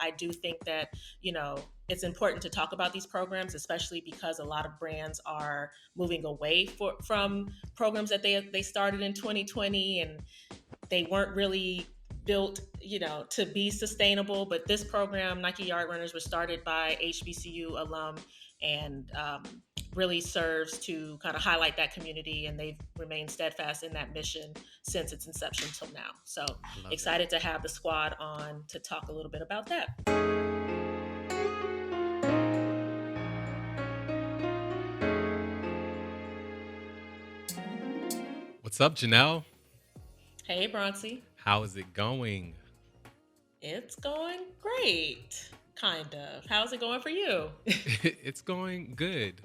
I do think that, it's important to talk about these programs, especially because a lot of brands are moving away from programs that they started in 2020, and they weren't really built, to be sustainable. But this program, Nike Yardrunners, was started by HBCU alum, and really serves to kind of highlight that community. And they've remained steadfast in that mission since its inception till now. So Love it. excited to have the squad on to talk a little bit about that. What's up, Janelle? Hey, Bronzy. How is it going? It's going great. Kind of. How's it going for you? It's going good.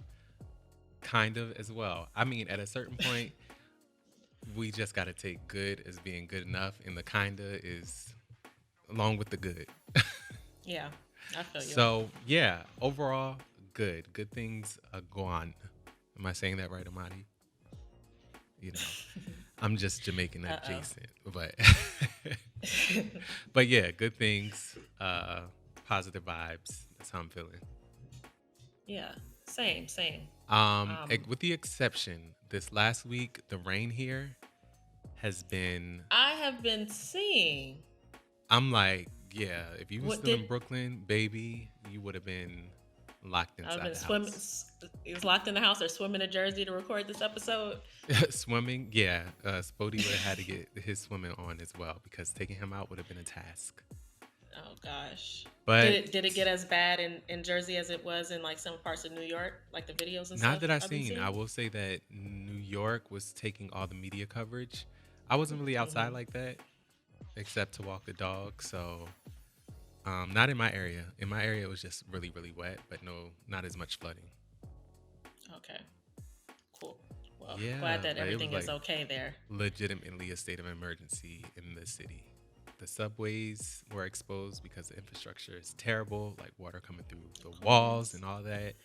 Kind of as well. I mean, at a certain point, we just got to take good as being good enough, and the kinda is along with the good. Yeah, I feel you. So, yeah, overall, good. Good things go on. Am I saying that right, Amadi? You know, I'm just Jamaican Uh-oh. adjacent, but but yeah, good things, positive vibes. That's how I'm feeling. Yeah, same. With the exception, this last week, the rain here has been. I have been seeing I'm like, yeah, if you were what still in did Brooklyn, baby, you would have been locked I've inside been the swimming. house. He was locked in the house or swimming to Jersey to record this episode. Swimming, yeah. Spody would have had to get his swimming on as well because taking him out would have been a task. Oh gosh, did But it get as bad in Jersey as it was in like some parts of New York, like the videos and not stuff that I've I've been seen, I seeing? will say that New York was taking all the media coverage. I wasn't really outside Hmm. like that, except to walk the dog. So, not in my area. In my area, it was just really, really wet, but no, not as much flooding. Okay, cool. Well, Yeah, glad that but it was everything is like okay there. legitimately a state of emergency in the city. The subways were exposed because the infrastructure is terrible, like water coming through Of the walls course. and all that.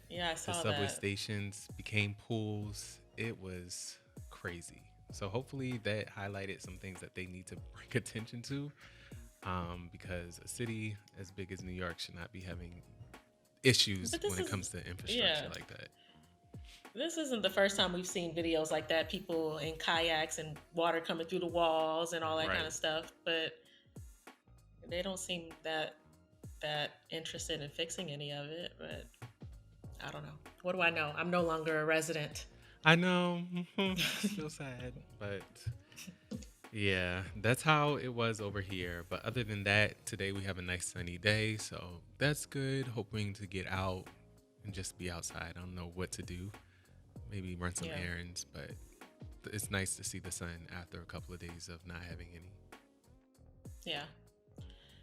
Yeah, I The saw subway that. stations became pools. It was crazy. So hopefully that highlighted some things that they need to bring attention to, because a city as big as New York should not be having issues But when this it is, comes to infrastructure yeah, like that. this isn't the first time we've seen videos like that. People in kayaks and water coming through the walls and all that kind Right. of stuff. But they don't seem that interested in fixing any of it. But I don't know. What do I know? I'm no longer a resident. I know. Still sad, but yeah, that's how it was over here. But other than that, today we have a nice sunny day, so that's good. Hoping to get out and just be outside. I don't know what to do. Maybe run some Yeah, errands, but it's nice to see the sun after a couple of days of not having any. yeah,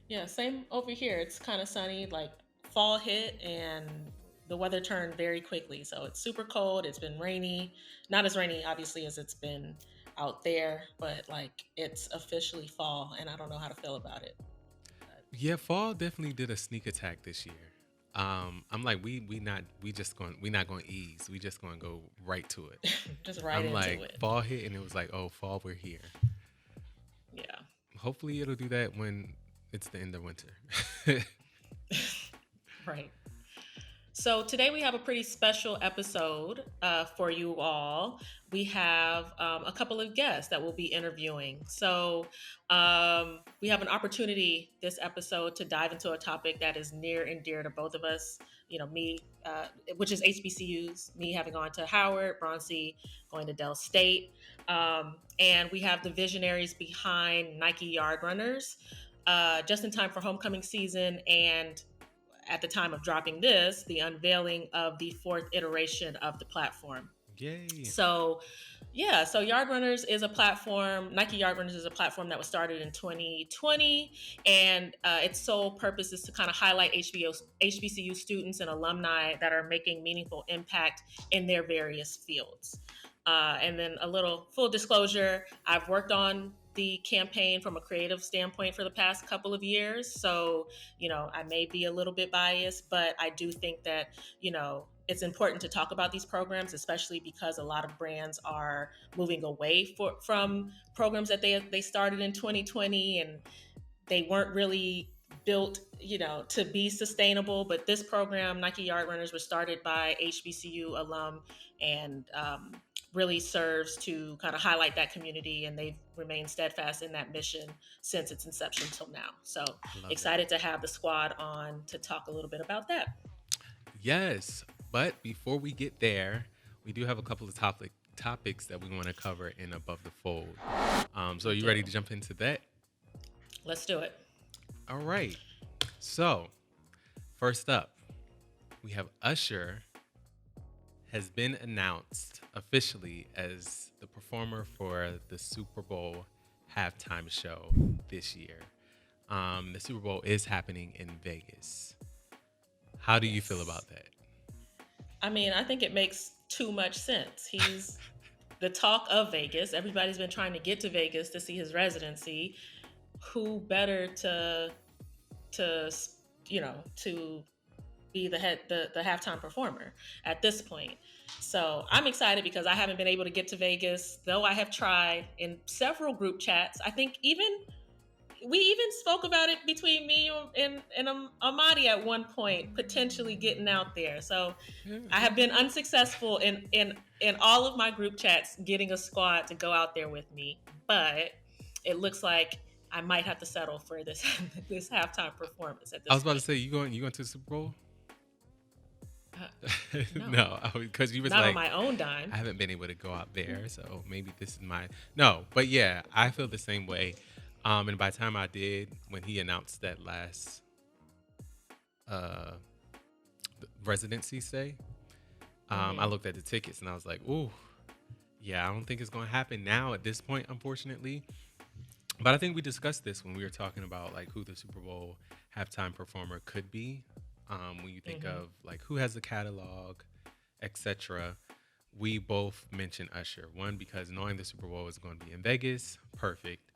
yeah. Same over here. It's kind of sunny. Like fall hit and the weather turned very quickly. So it's super cold. It's been rainy. Not as rainy, obviously, as it's been out there, but like it's officially fall, and I don't know how to feel about it. But Yeah, fall definitely did a sneak attack this year. I'm like we not going to ease. We just going to go right to it. just right I'm into like it. fall hit and it was like, oh, fall, we're here. Yeah. Hopefully it'll do that when it's the end of winter. Right. So today we have a pretty special episode for you all. We have a couple of guests that we'll be interviewing. So we have an opportunity this episode to dive into a topic that is near and dear to both of us. Me, which is HBCUs, me having gone to Howard, Bronzy going to Dell State. And we have the visionaries behind Nike Yardrunners, just in time for homecoming season, and at the time of dropping this, the unveiling of the fourth iteration of the platform. Yay. So, yeah, so Yardrunners is a platform. Nike Yardrunners is a platform that was started in 2020, and its sole purpose is to kind of highlight HBCU students and alumni that are making meaningful impact in their various fields. And then a little full disclosure, I've worked on the campaign from a creative standpoint for the past couple of years. So, I may be a little bit biased, but I do think that, it's important to talk about these programs, especially because a lot of brands are moving away from programs that they started in 2020, and they weren't really built, to be sustainable. But this program, Nike Yardrunners, was started by HBCU alum, and really serves to kind of highlight that community. And they've remained steadfast in that mission since its inception till now. So Love it. excited to have the squad on to talk a little bit about that. Yes, but before we get there, we do have a couple of topics that we want to cover in Above the Fold. So We are you do. ready to jump into that? Let's do it. All right. So first up, we have Usher has been announced officially as the performer for the Super Bowl halftime show this year. The Super Bowl is happening in Vegas. How do you feel Yes. about that? I mean, I think it makes too much sense. He's the talk of Vegas. Everybody's been trying to get to Vegas to see his residency. Who better to to be the halftime performer at this point? So I'm excited because I haven't been able to get to Vegas, though I have tried in several group chats. I think we even spoke about it between me and Amadi at one point, potentially getting out there. So I have been unsuccessful in all of my group chats getting a squad to go out there with me, but it looks like I might have to settle for this this halftime performance at I this was about to point. say you going to the Super Bowl? Uh, no, No, because you was not on like, my own I dime. haven't been able to go out there, so maybe this is my no. But yeah, I feel the same way. And by the time I did, when he announced that last uh residency stay, I Hmm. looked at the tickets and I was like, ooh, yeah, I don't think it's going to happen now at this point, unfortunately. But I think we discussed this when we were talking about like who the Super Bowl halftime performer could be. When you think Hmm. of like who has the catalog, etc. We both mentioned Usher. One, because knowing the Super Bowl is going to be in Vegas, perfect.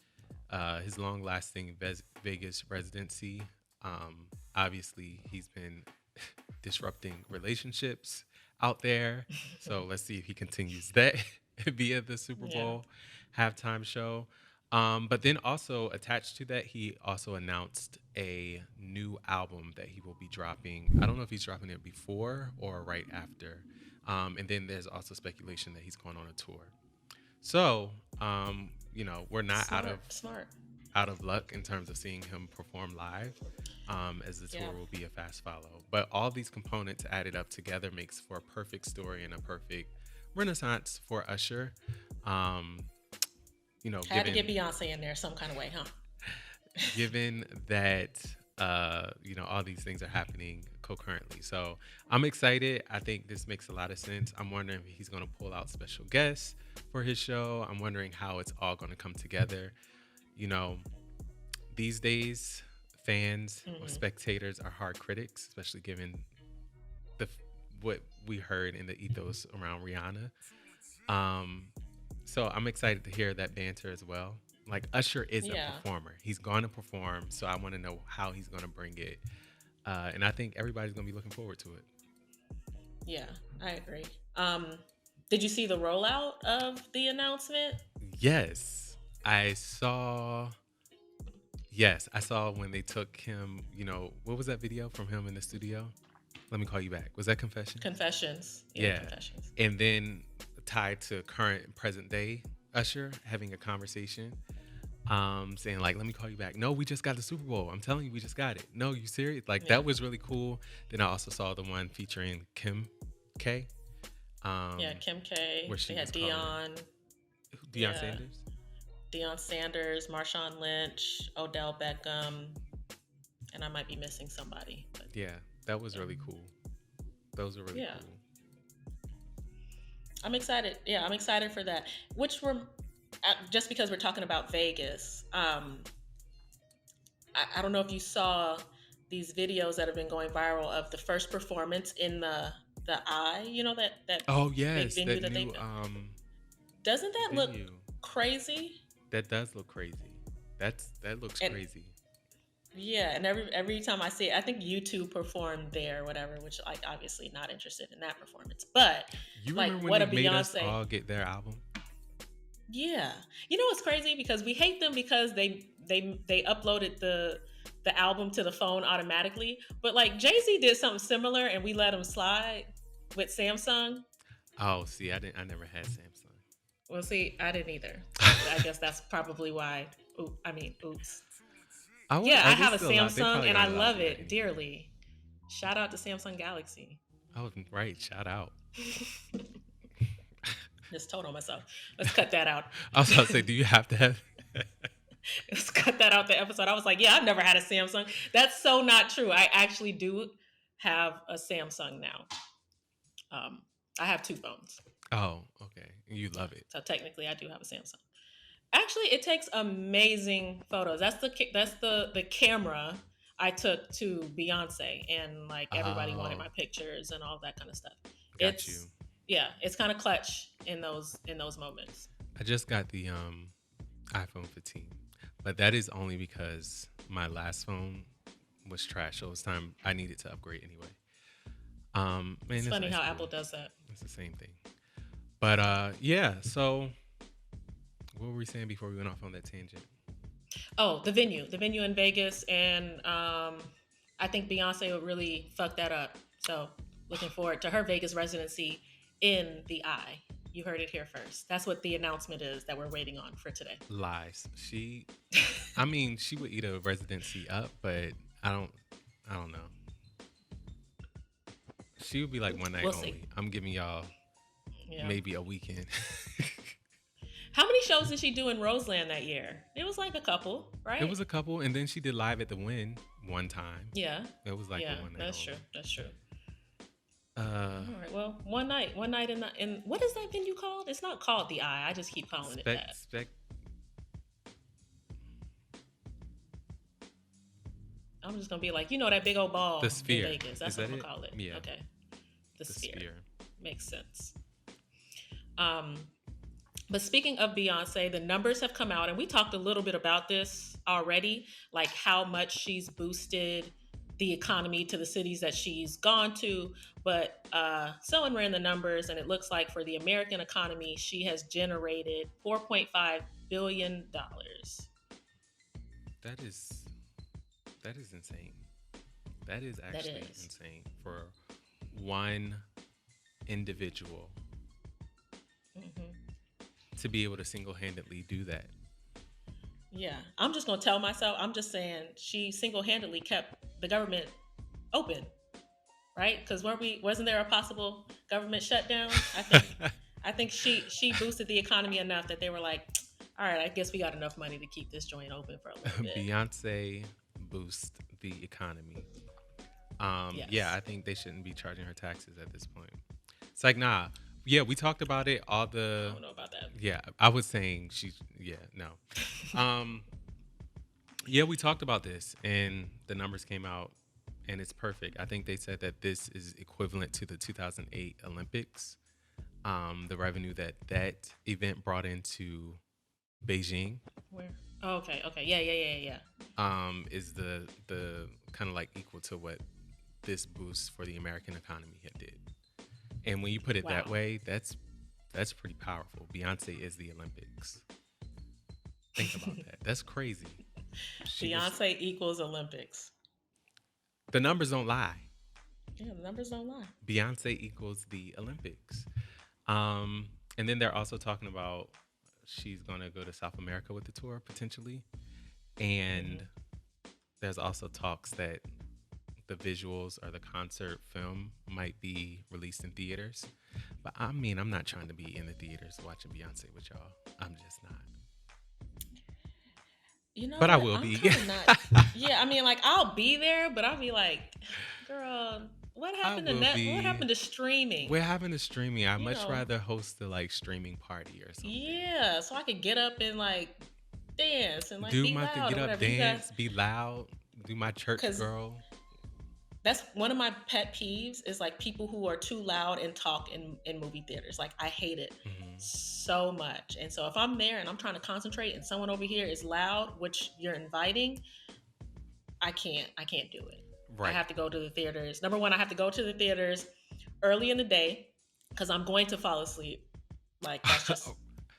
His long-lasting Vegas residency. Obviously, he's been disrupting relationships out there. So let's see if he continues that via the Super Yeah. Bowl halftime show. But then also attached to that, he also announced a new album that he will be dropping. I don't know if he's dropping it before or right after. And then there's also speculation that he's going on a tour. So, we're not Smart, smart. out of luck in terms of seeing him perform live, as the tour Yeah. will be a fast follow. But all these components added up together makes for a perfect story and a perfect renaissance for Usher. Um, Had to get given Beyonce in there some kind of way, huh? given that all these things are happening concurrently. So I'm excited. I think this makes a lot of sense. I'm wondering if he's going to pull out special guests for his show. I'm wondering how it's all going to come together. You know, these days, fans or Hmm. spectators are hard critics, especially given the what we heard in the ethos around Rihanna. Um, so I'm excited to hear that banter as well. Like Usher is a Yeah. performer; he's going to perform. So I want to know how he's going to bring it, and I think everybody's going to be looking forward to it. Yeah, I agree. Did you see the rollout of the announcement? Yes, I saw. Yes, I saw when they took him. What was that video from him in the studio? Let me call you back. Was that Confessions? Confessions. Yeah, Yeah. confessions. And then tied to current and present day Usher having a conversation, saying like, let me call you back. No, we just got the Super Bowl. I'm telling you, we just got it. No, you serious? Like Yeah. that was really cool. Then I also saw the one featuring Kim K, Yeah, um, Kim K. where she They was had calling Dion. Deion Yeah. Sanders. Deion Sanders, Marshawn Lynch, Odell Beckham, and I might be missing somebody. But Yeah, that was yeah. really cool. Those were really Yeah. cool. I'm excited. Yeah, I'm excited for that. Which were just because we're talking about Vegas. I don't know if you saw these videos that have been going viral of the first performance in the Eye. That Oh big yes, venue that that they new built. Doesn't that look venue. crazy? That does look crazy. That looks And crazy. yeah, and every time I see it, I think YouTube performed there, or whatever. Which, like, obviously not interested in that performance, but You like, remember when what they a made us Beyonce. all get their album? Yeah, what's crazy, because we hate them because they uploaded the the album to the phone automatically. But like Jay-Z did something similar and we let him slide with Samsung. Oh, see, I never had Samsung. Well, see, I didn't either. So I guess that's probably why. Oops. I wonder, Yeah, are I they have a still allowed? They Samsung probably and I aren't allowed to love do that it anymore. dearly. Shout out to Samsung Galaxy. Oh, right. Shout out. Just told on myself. Let's cut that out. I was about to say, do you have to have? Let's cut that out the episode. I was like, yeah, I've never had a Samsung. That's so not true. I actually do have a Samsung now. Um, I have two phones. Oh, okay. You Yeah. love it. So technically I do have a Samsung. Actually, it takes amazing photos. That's the camera I took to Beyonce, and like everybody wanted Oh, my pictures and all that kind of stuff. got you. It's yeah, it's kind of clutch in those moments. I just got the iPhone 15, but that is only because my last phone was trash. So it's time I needed to upgrade anyway. Man, It's it's funny high how school. Apple does that. It's the same thing. But yeah. So what were we saying before we went off on that tangent? Oh, the venue in Vegas, and I think Beyonce would really fuck that up. So looking forward to her Vegas residency in the Eye. You heard it here first. That's what the announcement is that we're waiting on for today. Lies. I mean, she would eat a residency up, but I don't, I don't know. She would be like one night We'll see. only. I'm giving y'all Yeah. maybe a weekend. How many shows did she do in Roseland that year? It was like a couple, It right? was a couple, and then she did live at the Win one time. Yeah. It was like Yeah. the one night That's true. only. That's true. Uh, All right. Well, one night in what is that venue called? It's not called the Eye. I just keep calling it that. spec. I'm just gonna be like, that big old ball The in Sphere. Vegas. Is That's what that I'm it? gonna call it. Yeah, Okay. The the Sphere Sphere. makes sense. Um, but speaking of Beyonce, the numbers have come out, and we talked a little bit about this already, like how much she's boosted the economy to the cities that she's gone to. But someone ran the numbers, and it looks like for the American economy, she has generated $4.5 billion. That is that is insane. That is That actually is. insane for one individual Hmm. to be able to single-handedly do that. Yeah, I'm just gonna tell myself. I'm just saying she single-handedly kept the government open, right? Because wasn't there a possible government shutdown? I think she boosted the economy enough that they were like, all right, I guess we got enough money to keep this joint open for a little bit. Beyonce boost the economy. Yeah, Yes. I think they shouldn't be charging her taxes at this point. It's like, nah. Yeah, we talked about it. All I the don't know about that. yeah, I was saying yeah, no. Um, yeah, we talked about this, and the numbers came out, and it's perfect. I think they said that this is equivalent to the 2008 Olympics. The revenue that event brought into Beijing Where? Oh, okay. Okay. Yeah. Yeah. Yeah. is the kind of like equal to what this boost for the American economy had did. And when you put it that Wow. way, that's pretty powerful. Beyonce is the Olympics. Think about that. That's crazy. She was Beyonce equals Olympics. the numbers don't lie. Yeah, the numbers don't lie. Beyonce equals the Olympics. Um, and then they're also talking about she's gonna go to South America with the tour potentially. Hmm. And there's also talks that the visuals or the concert film might be released in theaters. But I mean, I'm not trying to be in the theaters watching Beyonce with y'all. I'm just not. You know But I what? will I'm be. kind of not. Yeah, I mean, like I'll be there, but I'll be like, girl, what I happened to will What be. happened to streaming? We're having a streaming. I'd You much know, rather host the like streaming party or something. yeah, so I could get up and like dance and like Do be my loud get or up, whatever. You guys, dance, be loud, do my church because girl. that's one of my pet peeves is like people who are too loud and talk in movie theaters. Like I hate it Hmm. so much. And so if I'm there and I'm trying to concentrate and someone over here is loud, which you're inviting, I can't do it. I Right. have to go to the theaters. Number one, I have to go to the theaters early in the day because I'm going to fall asleep. Like that's just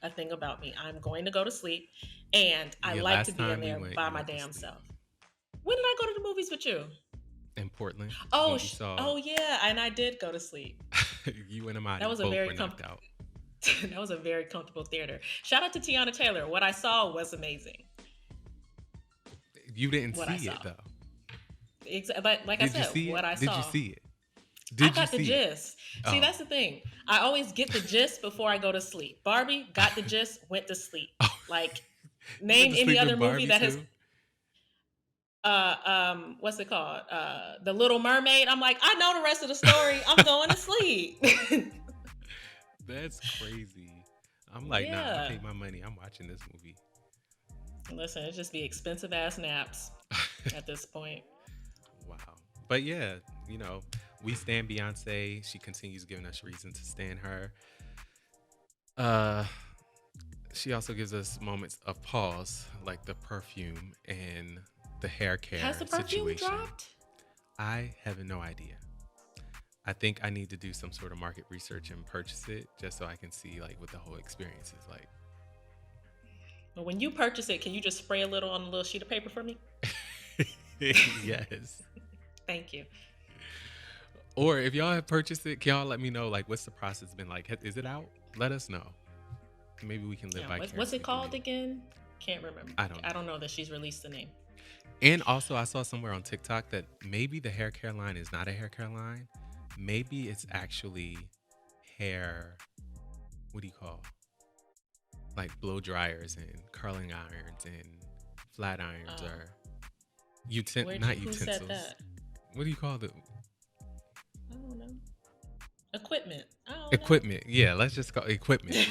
a thing about me. I'm going to go to sleep, and I Yeah, like to last be in time we there went, by you my went to damn sleep. self. When did I go to the movies with you? in Portland Oh, when we saw oh yeah, and I did go to sleep. you and That Amadi was a both very were knocked out. that was a very comfortable theater. Shout out to Tiana Taylor. What I saw was amazing. You didn't What I see saw, it though. like I Did you said, see what it? I Did you saw. see it? I Did you got the see it? gist. See, Oh. that's the thing. I always get the gist before I go to sleep. Barbie got the gist, went to sleep. Oh, Like, you went name to any sleep other in movie Barbie that has too? what's it called? The Little Mermaid. I'm like, I know the rest of the story. I'm going to sleep. That's crazy. I'm like, nah, I Yeah. paid my money. I'm watching this movie. Listen, it just be expensive ass naps at this point. Wow. But yeah, you know, we stand Beyonce. She continues giving us reason to stand her. Uh she also gives us moments of pause, like the perfume and the hair Has care the perfume situation. dropped? I have no idea. I think I need to do some sort of market research and purchase it just so I can see like what the whole experience is like. But when you purchase it, can you just spray a little on a little sheet of paper for me? Yes. Thank you. Or if y'all have purchased it, can y'all let me know like what's the process been like? Is it out? Let us know. Maybe we can live Yeah, vicariously. what's it called through you. again? Can't remember. I don't know that she's released the name. And also, I saw somewhere on TikTok that maybe the hair care line is not a hair care line. Maybe it's actually hair. What do you call? Like blow dryers and curling irons and flat irons or not Who utensils. said that? What do you call the I don't know. Equipment. I don't equipment? Yeah, let's just call it equipment.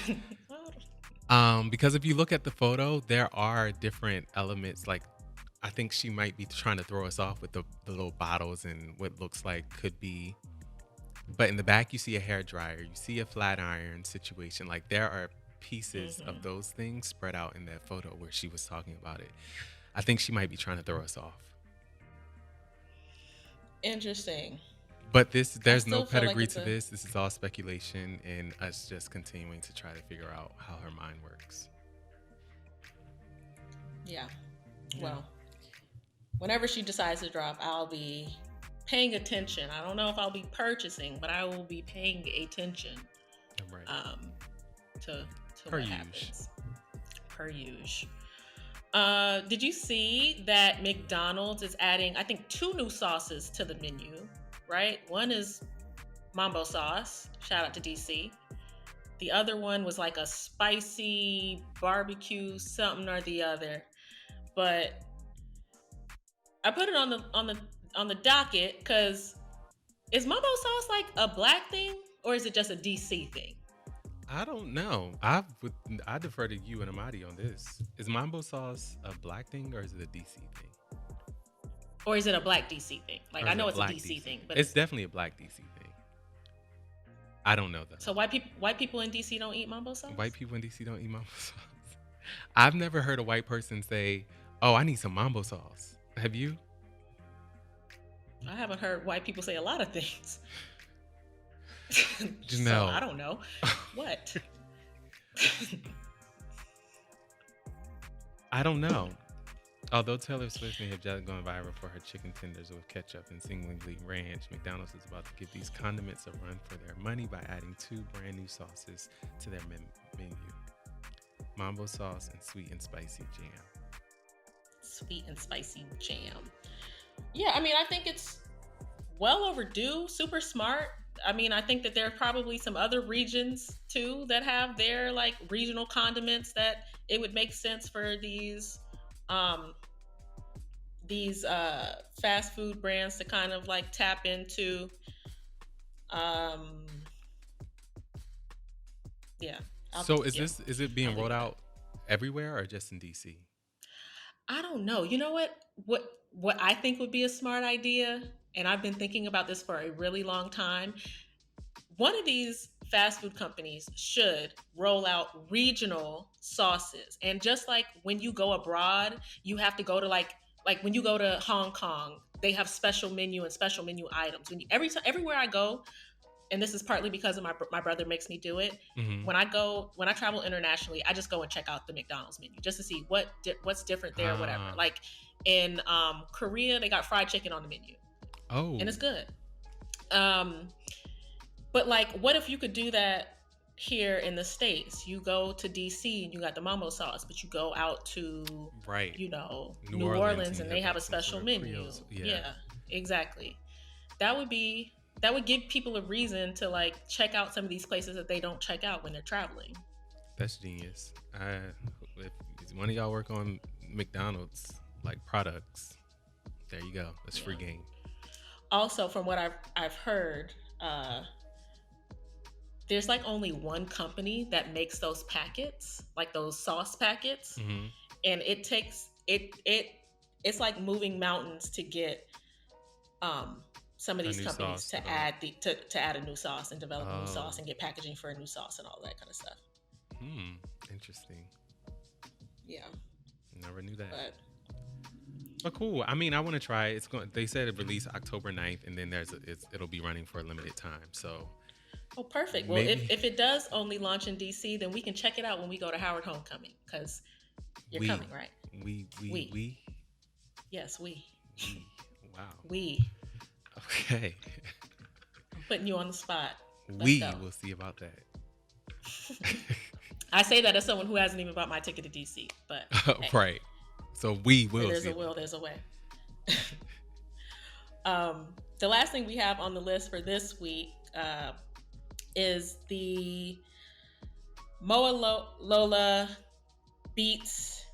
Because if you look at the photo, there are different elements. Like, I think she might be trying to throw us off with the little bottles and what looks like could be. But in the back, you see a hair dryer, you see a flat iron situation. Like, there are pieces of those things spread out in that photo where she was talking about it. I think she might be trying to throw us off. Interesting. But there's no still feel like pedigree it's to a- this. This is all speculation and us just continuing to try to figure out how her mind works. Yeah. Well, whenever she decides to drop, I'll be paying attention. I don't know if I'll be purchasing, but I will be paying attention Right. to Per what usual. happens. Per usual. Did you see that McDonald's is adding, I think, 2 new sauces to the menu, right? One is Mambo sauce. Shout out to DC. The other one was like a spicy barbecue something or the other. But I put it on the docket because is Mambo sauce like a black thing or is it just a DC thing? I don't know. I defer to you and Amadi on this. Is Mambo sauce a black thing or is it a DC thing? Or is it a black DC thing? Like Or I is it know it's a black DC thing, but it's definitely a black DC thing. I don't know though. so white people in DC don't eat Mambo sauce? White people in DC don't eat Mambo sauce. I've never heard a white person say, "Oh, I need some Mambo sauce." Have you? I haven't heard white people say a lot of things. Janelle. So I don't know. What? I don't know. Although Taylor Swift may have just gone viral for her chicken tenders with ketchup and seemingly ranch, McDonald's is about to give these condiments a run for their money by adding 2 brand new sauces to their menu. Mambo sauce and sweet and spicy jam. Sweet and spicy jam. Yeah, I mean, I think it's well overdue, super smart. I mean, I think that there are probably some other regions too that have their like regional condiments that it would make sense for these fast food brands to kind of like tap into. Yeah. So is it being I'll leave rolled it out everywhere or just in DC? I don't know. You know what I think would be a smart idea, and I've been thinking about this for a really long time. One of these fast food companies should roll out regional sauces. And just like when you go abroad, you have to go to like when you go to Hong Kong, they have special menu and special menu items. Everywhere I go, and this is partly because of my brother makes me do it. Mm-hmm. When I travel internationally, I just go and check out the McDonald's menu just to see what's different there, whatever. Like In Korea, they got fried chicken on the menu, and Oh, it's good. Um, but like, what if you could do that here in the States? You go to DC and you got the mambo sauce, but you go out to, right. New New Orleans and Orleans you and they have have like a some sort special of Creole. menu. Yeah, Yeah, exactly. That would be that would give people a reason to like check out some of these places that they don't check out when they're traveling. that's genius. If one of y'all work on McDonald's like products, there you go. That's free Yeah. game. Also, from what I've heard, uh, there's like only one company that makes those packets, like those sauce packets, Hmm. and it takes it's like moving mountains to get um some of A these new companies sauce to developed. to add a new sauce and develop a new sauce Oh, and get packaging for a new sauce and all that kind of stuff. hmm. Interesting. Yeah, Never knew that. but But cool. I mean, I want to try it. It's going. They said it released October 9th, and then it'll be running for a limited time. So oh, perfect. Well, maybe if it does only launch in DC, then we can check it out when we go to Howard Homecoming because you're we coming, right? we we We, we yes, we. Wow. we. Okay. I'm putting you on the spot. Let's We go. will see about that. I say that as someone who hasn't even bought my ticket to DC, but hey, Right. So we where will there's see a will, about there's a way. The last thing we have on the list for this week is the Lola Beats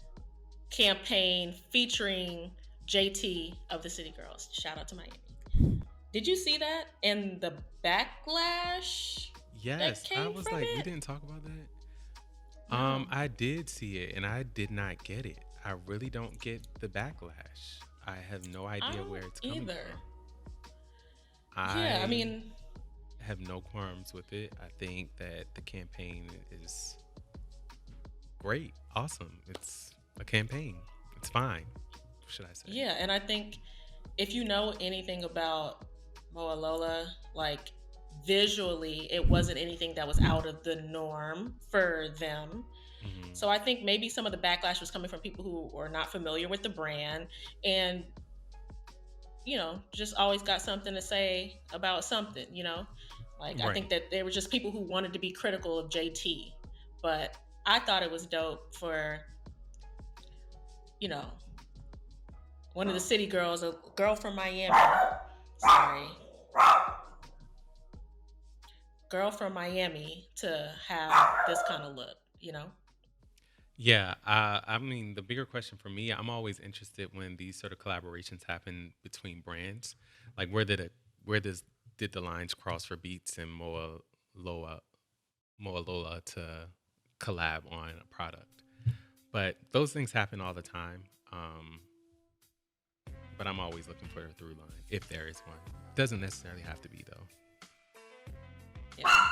campaign featuring JT of the City Girls. Shout out to Miami. Did you see that and the backlash that. that Yes, I came was from like, we it? didn't talk about that. No, I did see it, and I did not get it. I really don't get the backlash. I have no I idea where don't it's coming either. from. Yeah, I I mean, have no qualms with it. I think that the campaign is great, awesome. It's a campaign. It's fine. What should I say? yeah, and I think if you know anything about Moa Lola, like visually, it wasn't anything that was out of the norm for them. Hmm. So I think maybe some of the backlash was coming from people who are not familiar with the brand and, just always got something to say about something. Like I Right. think that there were just people who wanted to be critical of JT, but I thought it was dope for, you know, one of the city girls, a girl from Miami. Sorry, girl from Miami to have this kind of look. Yeah, I mean, the bigger question for me, I'm always interested when these sort of collaborations happen between brands. Like, where does did the lines cross for Beats and Loa, Moa Lola to collab on a product? But those things happen all the time. But I'm always looking for a through line if there is one. Doesn't necessarily have to be though. Yeah.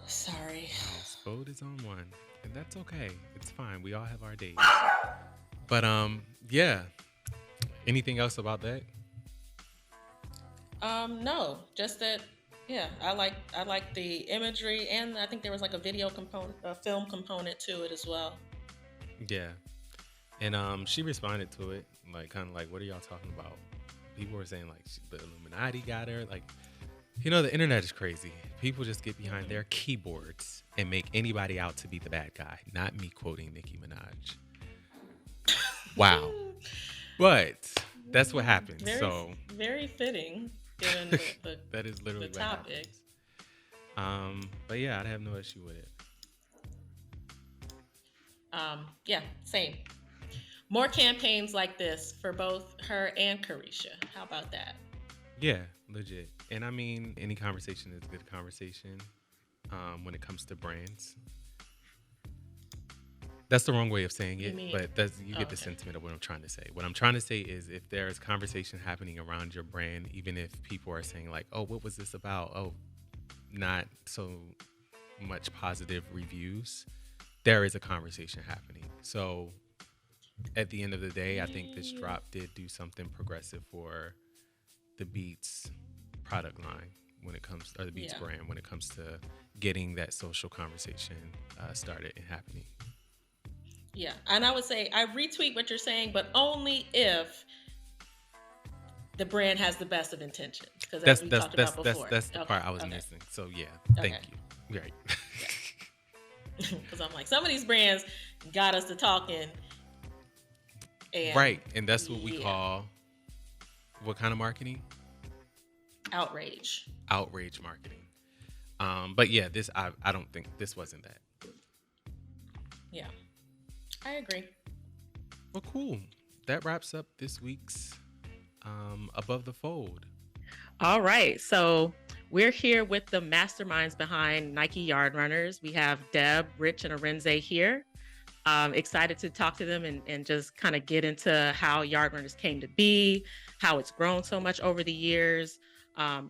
Sorry. Wow, Spode is on one, and that's okay. It's fine. We all have our days. But yeah. Anything else about that? No, just that. Yeah, I like the imagery, and I think there was like a video component, a film component to it as well. Yeah. And she responded to it, like kind of like, "What are y'all talking about?" People were saying like the Illuminati got her. Like, the internet is crazy. People just get behind their keyboards and make anybody out to be the bad guy. Not me quoting Nicki Minaj. Wow. But that's what happens. Very, So very fitting given the that is the literally what topic. happens. But yeah, I'd have no issue with it. Yeah, same. More campaigns like this for both her and Carisha. How about that? Yeah, legit. And I mean, any conversation is good conversation. When it comes to brands, that's the wrong way of saying You it, mean? but that's you Oh, get the okay. sentiment of what I'm trying to say. What I'm trying to say is if there's conversation happening around your brand, even if people are saying like, "Oh, what was this about?" Oh, not so much positive reviews, there is a conversation happening. So at the end of the day, I think this Yeah. drop did do something progressive for the Beats product line when it comes, or the Beats Yeah. brand when it comes to getting that social conversation started and happening. Yeah, and I would say I retweet what you're saying, but only if the brand has the best of intentions, because as That's we that's talked that's about that's before. that's the Okay, part I was okay, missing. So yeah, okay, thank you. Right. yeah. Because I'm like, some of these brands got us to talking, and Right, and that's what we yeah, call what kind of marketing? outrage. Outrage marketing. But yeah, this I don't think this wasn't that. Yeah, I agree. Well, cool. That wraps up this week's Above the Fold. All right. So we're here with the masterminds behind Nike Yardrunners. We have Deb, Rich, and Arinze here. Excited to talk to them and just kind of get into how Yardrunners came to be, how it's grown so much over the years,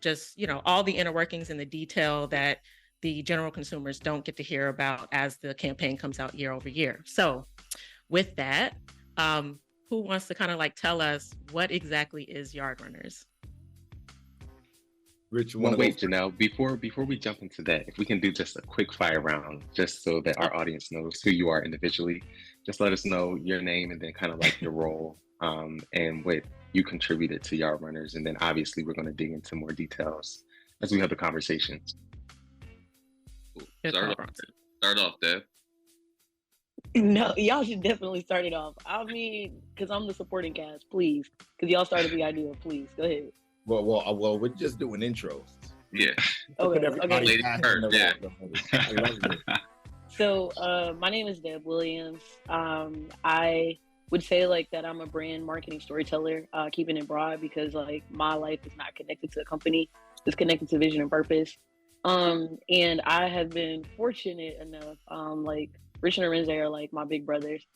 just, all the inner workings and the detail that the general consumers don't get to hear about as the campaign comes out year over year. So with that, um, who wants to kind of like tell us what exactly is Yardrunners? Rich, you Well, want to go wait, first? Janelle, before we jump into that, if we can do just a quick fire round, just so that Oh, our audience knows who you are individually, just let us know your name and then kind of like your role, and what you contributed to Yard Runners. And then obviously we're going to dig into more details as we have the conversation. Cool. good Start call, off. Bronson. Start off, Deb. No, y'all should definitely start it off. I mean, because I'm the supporting cast, please. Because y'all started the idea, please. Go ahead. Well, we're just doing intros. Yeah. Look at Okay, everybody Lady passing first, the yeah. rock. I love it. So, my name is Deb Williams. I would say like that I'm a brand marketing storyteller, keeping it broad because like my life is not connected to a company; it's connected to vision and purpose. And I have been fortunate enough, like Rich and Arinze are like my big brothers.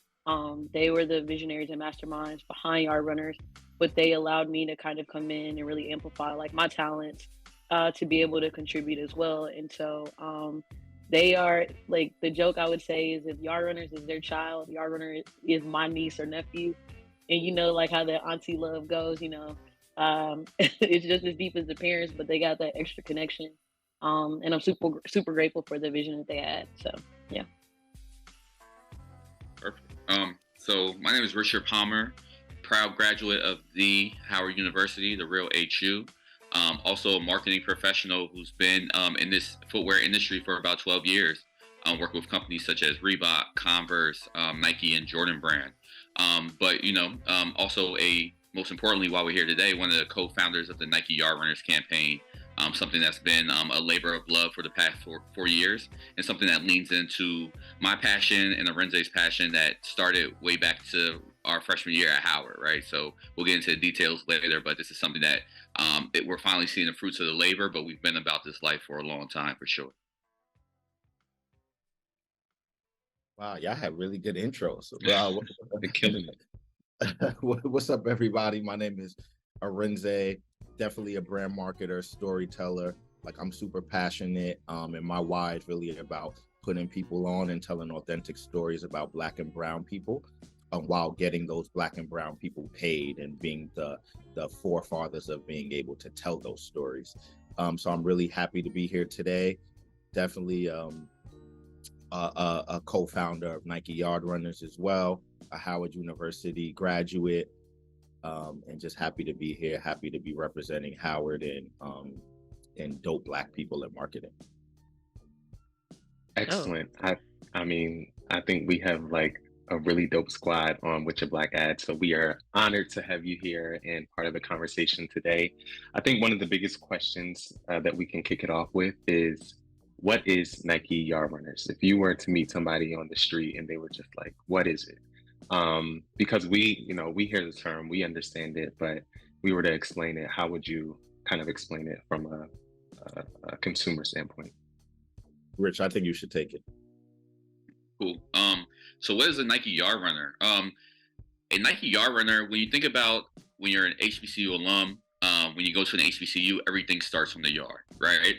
They were the visionaries and masterminds behind Yard Runners, but they allowed me to kind of come in and really amplify like my talents, to be able to contribute as well. And so, they are like the joke I would say is if Yard Runners is their child, Yard Runner is my niece or nephew. And like how the auntie love goes, it's just as deep as the parents, but they got that extra connection. And I'm super grateful for the vision that they had. So yeah. Perfect. So my name is Richard Palmer, proud graduate of the Howard University, the real HU. Also a marketing professional who's been in this footwear industry for about 12 years. Working with companies such as Reebok, Converse, Nike, and Jordan Brand. But also most importantly, while we're here today, one of the co-founders of the Nike Yardrunners campaign. Something that's been a labor of love for the past 4 years, and something that leans into my passion and Arinze's passion that started way back to our freshman year at Howard, right? So we'll get into the details later, but this is something that we're finally seeing the fruits of the labor, but we've been about this life for a long time for sure. Wow, y'all have really good intros. They're killing it. What's up, everybody? My name is Arinze. Definitely a brand marketer, storyteller. Like I'm super passionate, and my why is really about putting people on and telling authentic stories about Black and Brown people, while getting those Black and Brown people paid and being the forefathers of being able to tell those stories. So I'm really happy to be here today. Definitely a co-founder of Nike Yardrunners as well, a Howard University graduate, and just happy to be here, happy to be representing Howard and dope Black people in marketing. Excellent. I mean, I think we have like a really dope squad on Witcha Black Ads. So we are honored to have you here and part of the conversation today. I think one of the biggest questions that we can kick it off with is what is Nike Yard Runners? If you were to meet somebody on the street and they were just like, what is it? Because we hear the term, we understand it, but we were to explain it, how would you kind of explain it from a consumer standpoint? Rich, I think you should take it. Cool. So what is a Nike Yard Runner? A Nike Yard Runner, when you think about when you're an HBCU alum, when you go to an HBCU, everything starts from the yard, right?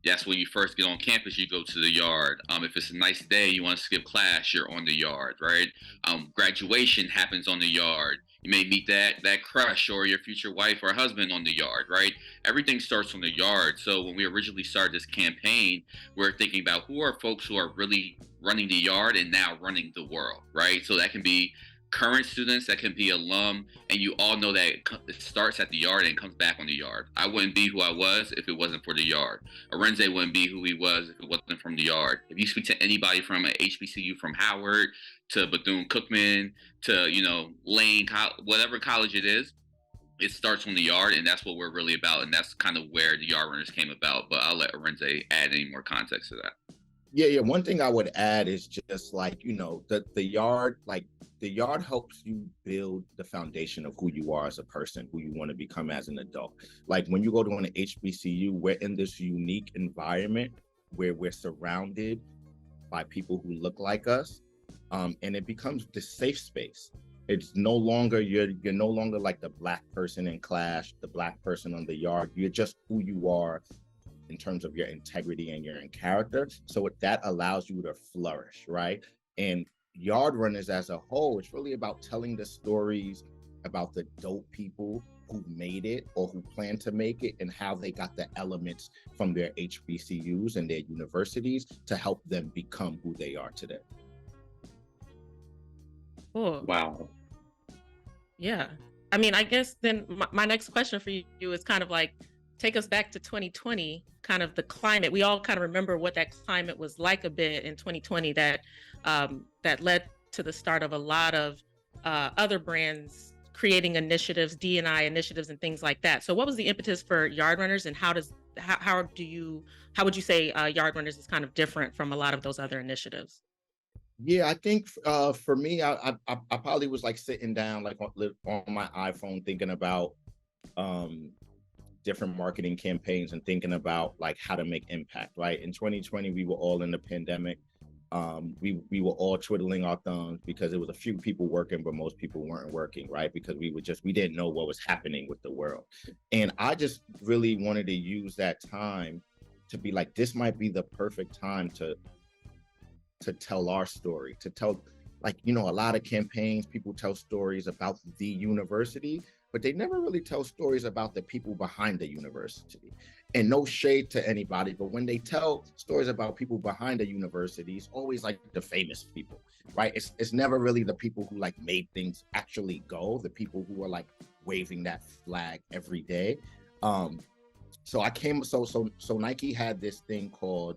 That's when you first get on campus, you go to the yard. If it's a nice day, you want to skip class, you're on the yard, right? Graduation happens on the yard. You may meet that crush or your future wife or husband on the yard, right? Everything starts on the yard. So when we originally started this campaign, we're thinking about who are folks who are really running the yard and now running the world, right? So that can be current students, that can be alum, and you all know that it starts at the yard and comes back on the yard. I wouldn't be who I was if it wasn't for the yard. Arinze wouldn't be who he was if it wasn't from the yard. If you speak to anybody from an HBCU, from Howard to Bethune-Cookman to, Lane, whatever college it is, it starts on the yard, and that's what we're really about, and that's kind of where the Yardrunners came about. But I'll let Arinze add any more context to that. Yeah. One thing I would add is just like, the yard, like the yard helps you build the foundation of who you are as a person, who you want to become as an adult. Like when you go to an HBCU, we're in this unique environment where we're surrounded by people who look like us. And it becomes the safe space. It's no longer, you're no longer like the Black person in class, the Black person on the yard. You're just who you are in terms of your integrity and your character. So that allows you to flourish, right? And Yardrunners as a whole, it's really about telling the stories about the dope people who made it or who plan to make it, and how they got the elements from their HBCUs and their universities to help them become who they are today. Cool. Wow. Yeah. I mean, I guess then my next question for you is kind of like, take us back to 2020, kind of the climate. We all kind of remember what that climate was like a bit in 2020 that led to the start of a lot of other brands creating initiatives, D&I initiatives and things like that. So what was the impetus for Yardrunners, and how would you say Yardrunners is kind of different from a lot of those other initiatives? Yeah, I think for me, I probably was like sitting down like on my iPhone thinking about different marketing campaigns and thinking about like how to make impact, right? In 2020, we were all in the pandemic. We were all twiddling our thumbs because it was a few people working, but most people weren't working, right? Because we didn't know what was happening with the world. And I just really wanted to use that time to be like, this might be the perfect time to tell our story, to tell, like, a lot of campaigns, people tell stories about the university, but they never really tell stories about the people behind the university. And no shade to anybody, but when they tell stories about people behind the university, it's always like the famous people, right? It's never really the people who like made things actually go, the people who are like waving that flag every day. So Nike had this thing called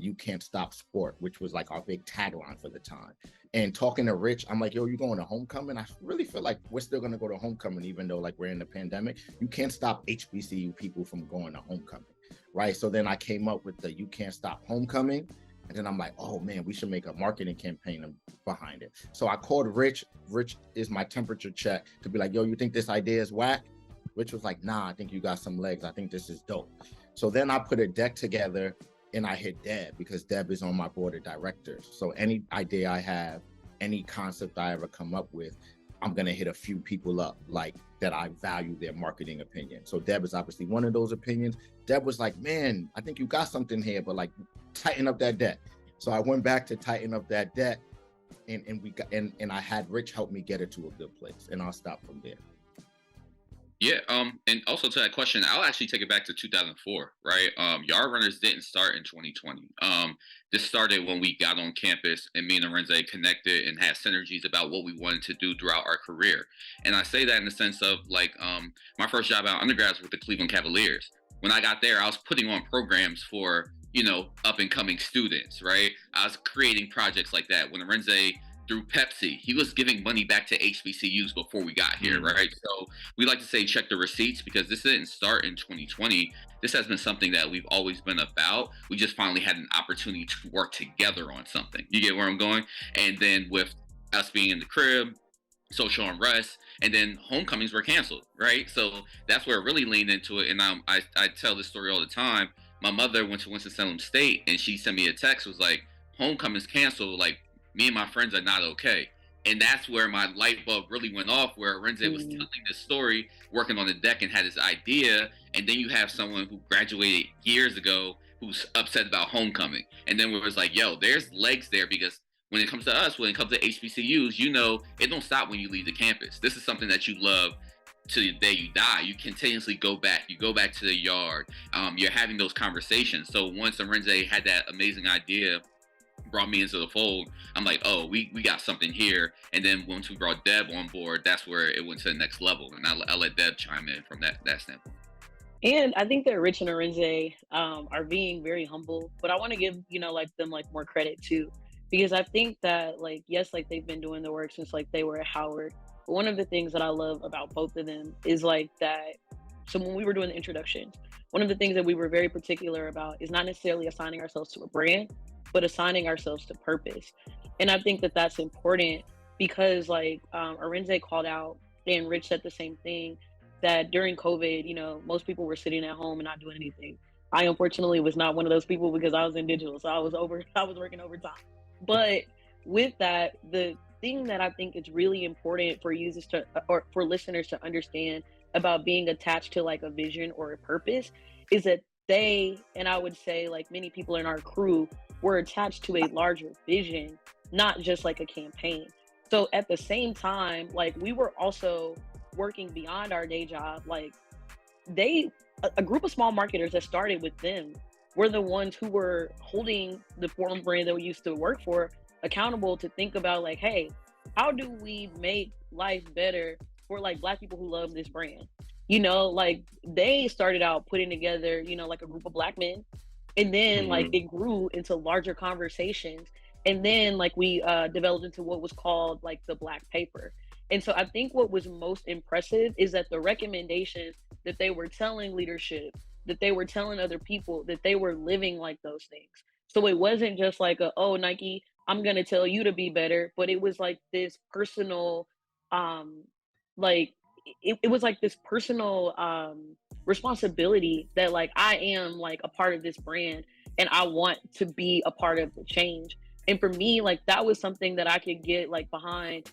You Can't Stop Sport, which was like our big tagline for the time. And talking to Rich, I'm like, yo, you going to homecoming? I really feel like we're still going to go to homecoming, even though like we're in the pandemic. You can't stop HBCU people from going to homecoming, right? So then I came up with the You Can't Stop Homecoming. And then I'm like, oh man, we should make a marketing campaign behind it. So I called Rich. Rich is my temperature check to be like, yo, you think this idea is whack? Rich was like, nah, I think you got some legs. I think this is dope. So then I put a deck together and I hit Deb, because Deb is on my board of directors. So any idea I have, any concept I ever come up with, I'm gonna hit a few people up like that I value their marketing opinion. So Deb is obviously one of those opinions. Deb was like, man, I think you got something here, but like tighten up that deck. So I went back to tighten up that deck, and I had Rich help me get it to a good place, and I'll stop from there. Yeah, and also to that question, I'll actually take it back to 2004, right? Yardrunners didn't start in 2020. This started when we got on campus and me and Arinze connected and had synergies about what we wanted to do throughout our career. And I say that in the sense of like, my first job out of undergrad was with the Cleveland Cavaliers. When I got there, I was putting on programs for, up and coming students, right? I was creating projects like that. When Arinze through Pepsi, he was giving money back to HBCUs before we got here, right? So we like to say check the receipts, because this didn't start in 2020. This has been something that we've always been about. We just finally had an opportunity to work together on something. You get where I'm going? And then with us being in the crib, social unrest, and then homecomings were canceled, right? So that's where it really leaned into it. And I tell this story all the time. My mother went to Winston-Salem State, and she sent me a text, was like, homecoming's canceled, like, me and my friends are not okay. And that's where my light bulb really went off, where Arinze was telling this story, working on the deck, and had this idea. And then you have someone who graduated years ago who's upset about homecoming. And then we was like, yo, there's legs there, because when it comes to us, when it comes to HBCUs, you know, it don't stop when you leave the campus. This is something that you love to the day you die. You continuously go back. You go back to the yard. You're having those conversations. So once Arinze had that amazing idea, brought me into the fold, I'm like, oh, we got something here. And then once we brought Deb on board, that's where it went to the next level. And I'll let Deb chime in from that standpoint. And I think that Rich and Arinze are being very humble, but I want to give, you know, like them like more credit too, because I think that like, yes, like they've been doing the work since like they were at Howard. But one of the things that I love about both of them is like that. So when we were doing the introductions, one of the things that we were very particular about is not necessarily assigning ourselves to a brand, but assigning ourselves to purpose. And I think that that's important because like Arinze called out and Rich said the same thing, that during COVID, you know, most people were sitting at home and not doing anything. I unfortunately was not one of those people because I was in digital, so I was working overtime. But with that, the thing that I think is really important for users to, or for listeners to understand about being attached to like a vision or a purpose is that they, and I would say like many people in our crew, were attached to a larger vision, not just like a campaign. So at the same time, like we were also working beyond our day job. Like a group of small marketers that started with them were the ones who were holding the forum brand that we used to work for accountable to think about like, hey, how do we make life better for like Black people who love this brand? You know, like they started out putting together, you know, like a group of Black men, and then like it grew into larger conversations, and then like we developed into what was called like the Black Paper. And so I think what was most impressive is that the recommendations that they were telling leadership, that they were telling other people, that they were living like those things. So it wasn't just like oh, Nike, I'm gonna tell you to be better, but it was like this personal, like it was like this personal responsibility that like I am like a part of this brand and I want to be a part of the change. And for me, like that was something that I could get like behind.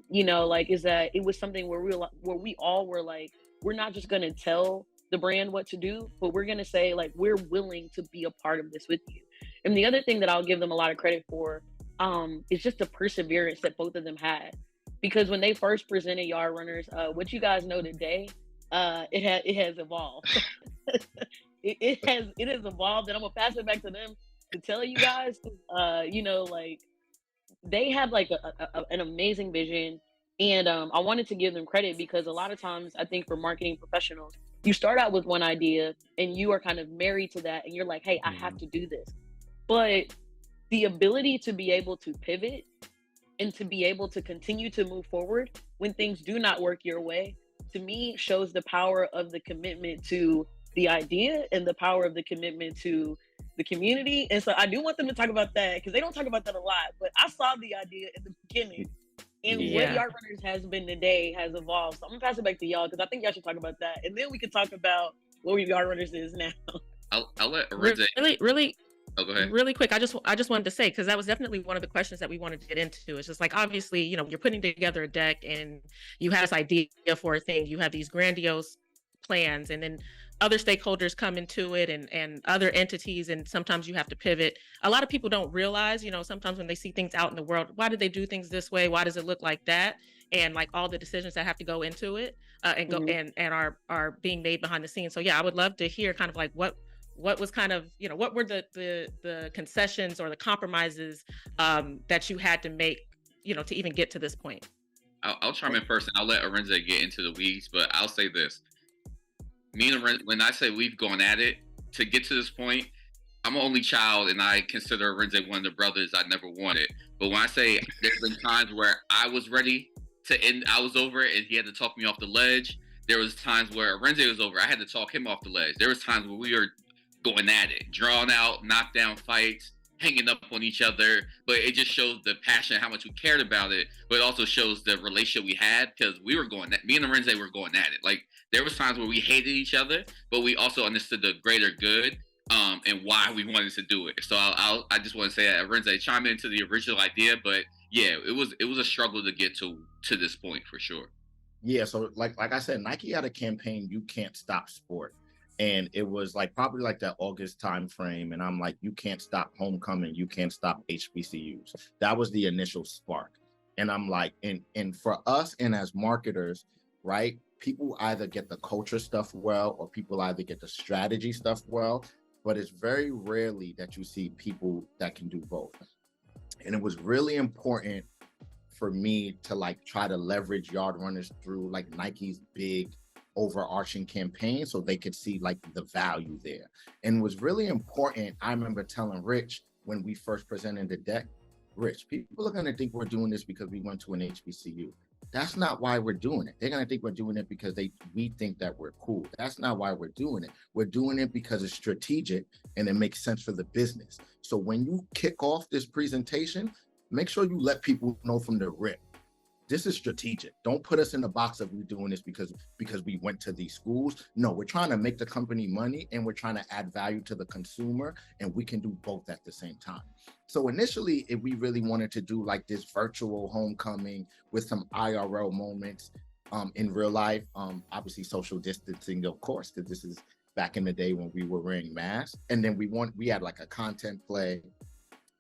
You know, like is that it was something where we all were like, we're not just gonna tell the brand what to do, but we're gonna say like we're willing to be a part of this with you. And the other thing that I'll give them a lot of credit for is just the perseverance that both of them had. Because when they first presented Yardrunners, what you guys know today, it has evolved. it has evolved, and I'm gonna pass it back to them to tell you guys. You know, like they had like an amazing vision, and I wanted to give them credit because a lot of times I think for marketing professionals, you start out with one idea and you are kind of married to that, and you're like, hey, I have to do this. But the ability to be able to pivot and to be able to continue to move forward when things do not work your way, to me shows the power of the commitment to the idea and the power of the commitment to the community. And so I do want them to talk about that because they don't talk about that a lot, but I saw the idea in the beginning, and what Yardrunners has been today has evolved. So I'm gonna pass it back to y'all because I think y'all should talk about that, and then we can talk about what Yardrunners is now. I'll let Arinze. Really Oh, go ahead. Really quick, I just wanted to say, because that was definitely one of the questions that we wanted to get into. It's just like, obviously, you know, you're putting together a deck and you have this idea for a thing, you have these grandiose plans, and then other stakeholders come into it and other entities, and sometimes you have to pivot. A lot of people don't realize, you know, sometimes when they see things out in the world, why did they do things this way? Why does it look like that? And like all the decisions that have to go into it and are being made behind the scenes. So yeah, I would love to hear kind of like what was kind of, you know, what were the concessions or the compromises that you had to make, you know, to even get to this point? I'll chime in first, and I'll let Arinze get into the weeds. But I'll say this: me and Arinze, when I say we've gone at it to get to this point, I'm an only child, and I consider Arinze one of the brothers I never wanted. But when I say there's been times where I was ready to end, I was over it, and he had to talk me off the ledge. There was times where Arinze was over, I had to talk him off the ledge. There was times where we were going at it, drawn out, knockdown fights, hanging up on each other. But it just shows the passion, how much we cared about it. But it also shows the relationship we had, because we were going at, me and Arinze were going at it. Like there was times where we hated each other, but we also understood the greater good and why we wanted to do it. So I just want to say that Arinze, chime into the original idea, but yeah, it was a struggle to get to this point for sure. Yeah, so like I said, Nike had a campaign, "You Can't Stop Sport," And it was like probably like that August time frame. And I'm like, you can't stop homecoming. You can't stop HBCUs. That was the initial spark. And I'm like, and for us and as marketers, right? People either get the culture stuff well, or people either get the strategy stuff well, but it's very rarely that you see people that can do both. And it was really important for me to like try to leverage Yardrunners through like Nike's big overarching campaign so they could see like the value there. And it was really important. I remember telling Rich when we first presented the deck, Rich, people are going to think we're doing this because we went to an HBCU. That's not why we're doing it. They're going to think we're doing it because we think that we're cool. That's not why we're doing it. We're doing it because it's strategic and it makes sense for the business. So when you kick off this presentation, make sure you let people know from the rip, this is strategic. Don't put us in the box of we doing this because we went to these schools. No, we're trying to make the company money and we're trying to add value to the consumer, and we can do both at the same time. So initially, if we really wanted to do like this virtual homecoming with some IRL moments in real life, obviously social distancing, of course, because this is back in the day when we were wearing masks. And then we had like a content play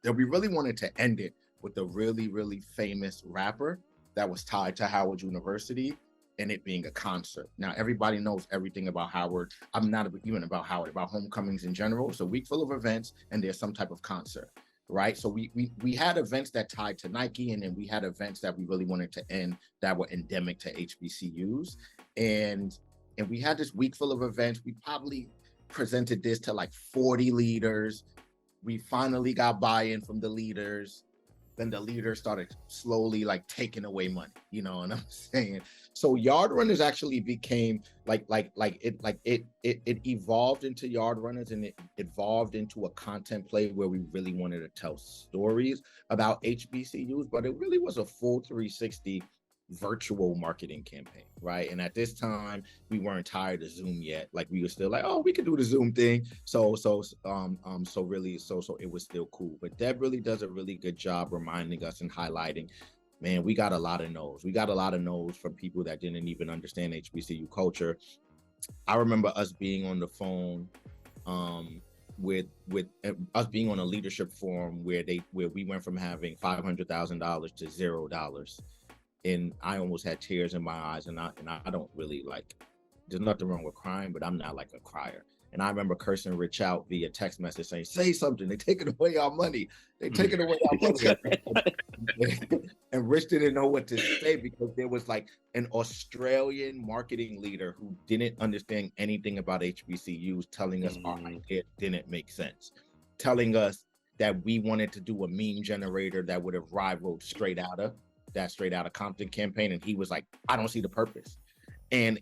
that we really wanted to end it with a really, really famous rapper that was tied to Howard University, and it being a concert. Now, everybody knows everything about Howard. I'm not even about Howard, about homecomings in general. It's a week full of events, and there's some type of concert, right? So we had events that tied to Nike, and then we had events that we really wanted to end that were endemic to HBCUs. And we had this week full of events. We probably presented this to like 40 leaders. We finally got buy-in from the leaders. Then the leaders started slowly like taking away money, you know what I'm saying? So Yardrunners actually became it evolved into Yardrunners, and it evolved into a content play where we really wanted to tell stories about HBCUs, but it really was a full 360 virtual marketing campaign, right? And at this time, we weren't tired of Zoom yet. Like we were still like, oh, we could do the Zoom thing. So it was still cool. But Deb really does a really good job reminding us and highlighting, man, we got a lot of no's. We got a lot of no's from people that didn't even understand HBCU culture. I remember us being on the phone with us being on a leadership forum where we went from having $500,000 to $0. And I almost had tears in my eyes, and I don't really like, there's nothing wrong with crying, but I'm not like a crier. And I remember cursing Rich out via text message saying, say something, they're taking away our money. They're taking away our money. And Rich didn't know what to say because there was like an Australian marketing leader who didn't understand anything about HBCUs telling us our idea didn't make sense. Telling us that we wanted to do a meme generator that would have rivaled Straight Outta Compton campaign, and he was like, I don't see the purpose. And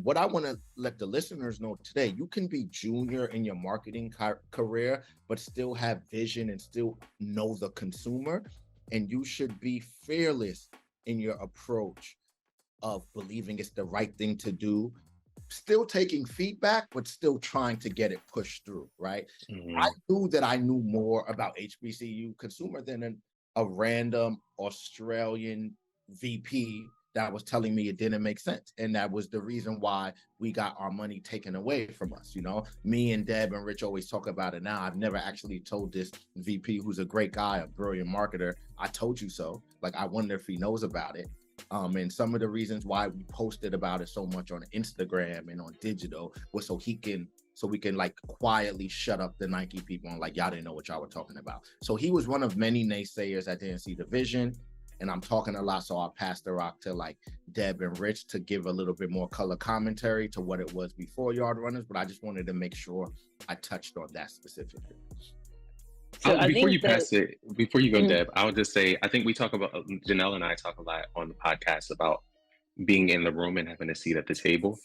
what I want to let the listeners know today, you can be junior in your marketing career, but still have vision and still know the consumer, and you should be fearless in your approach of believing it's the right thing to do, still taking feedback, but still trying to get it pushed through, right? I knew that I knew more about HBCU consumer than a random Australian VP that was telling me it didn't make sense. And that was the reason why we got our money taken away from us. You know, me and Deb and Rich always talk about it now. I've never actually told this VP, who's a great guy, a brilliant marketer, I told you so. Like, I wonder if he knows about it. And some of the reasons why we posted about it so much on Instagram and on digital was so we can like quietly shut up the Nike people and like, y'all didn't know what y'all were talking about. So he was one of many naysayers that didn't see the vision. And I'm talking a lot, so I'll pass the rock to like Deb and Rich to give a little bit more color commentary to what it was before Yardrunners, but I just wanted to make sure I touched on that specifically. So before you go, Deb, I would just say, I think we talk about, Janelle and I talk a lot on the podcast about being in the room and having a seat at the table.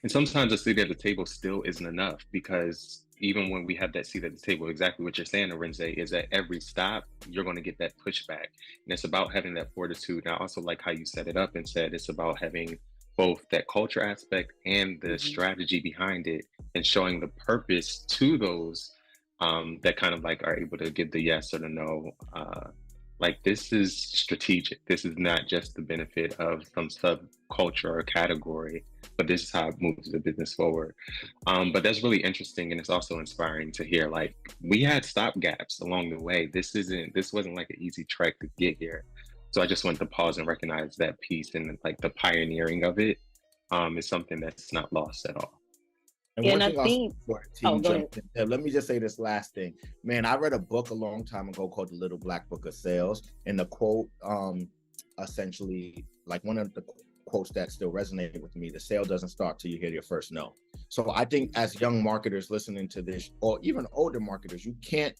And sometimes a seat at the table still isn't enough, because even when we have that seat at the table, exactly what you're saying, Arinze, is at every stop, you're going to get that pushback. And it's about having that fortitude. And I also like how you set it up and said it's about having both that culture aspect and the strategy behind it, and showing the purpose to those that kind of like are able to give the yes or the no. Like, this is strategic. This is not just the benefit of some subculture or category, but this is how it moves the business forward. But that's really interesting, and it's also inspiring to hear. Like, we had stop gaps along the way. This wasn't like an easy trek to get here. So I just wanted to pause and recognize that piece, and like the pioneering of it is something that's not lost at all. And one thing I'll say before T jumps in, let me just say this last thing. Man, I read a book a long time ago called The Little Black Book of Sales, and the quote, essentially, like one of the quotes that still resonate with me, the sale doesn't start till you hear your first no. So I think as young marketers listening to this, or even older marketers, you can't,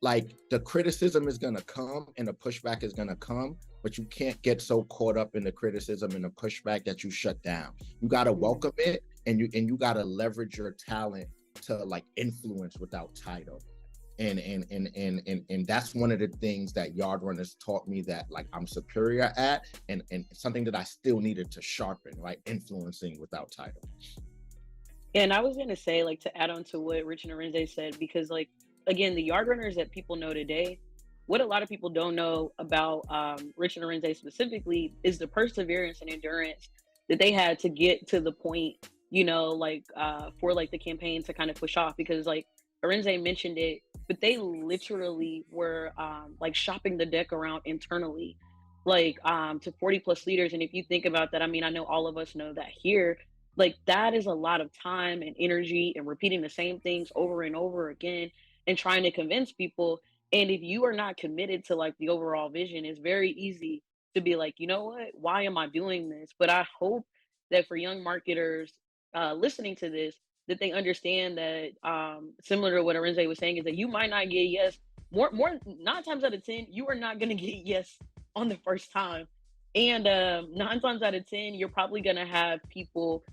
like, the criticism is gonna come and the pushback is gonna come, but you can't get so caught up in the criticism and the pushback that you shut down. You gotta welcome it, and you gotta leverage your talent to like influence without title. And that's one of the things that Yardrunners taught me that like I'm superior at, and something that I still needed to sharpen, right? Influencing without title. And I was gonna say, like, to add on to what Rich and Arinze said, because like, again, the Yardrunners that people know today, what a lot of people don't know about Rich and Arinze specifically is the perseverance and endurance that they had to get to the point, you know, like for like the campaign to kind of push off, because like Arinze mentioned it, but they literally were like shopping the deck around internally, like to 40 plus leaders. And if you think about that, I mean, I know all of us know that here, like that is a lot of time and energy and repeating the same things over and over again and trying to convince people. And if you are not committed to like the overall vision, it's very easy to be like, you know what, why am I doing this? But I hope that for young marketers listening to this, that they understand that similar to what Arinze was saying, is that you might not get yes. More 9 times out of 10, you are not gonna get yes on the first time. And 9 times out of 10, you're probably gonna have people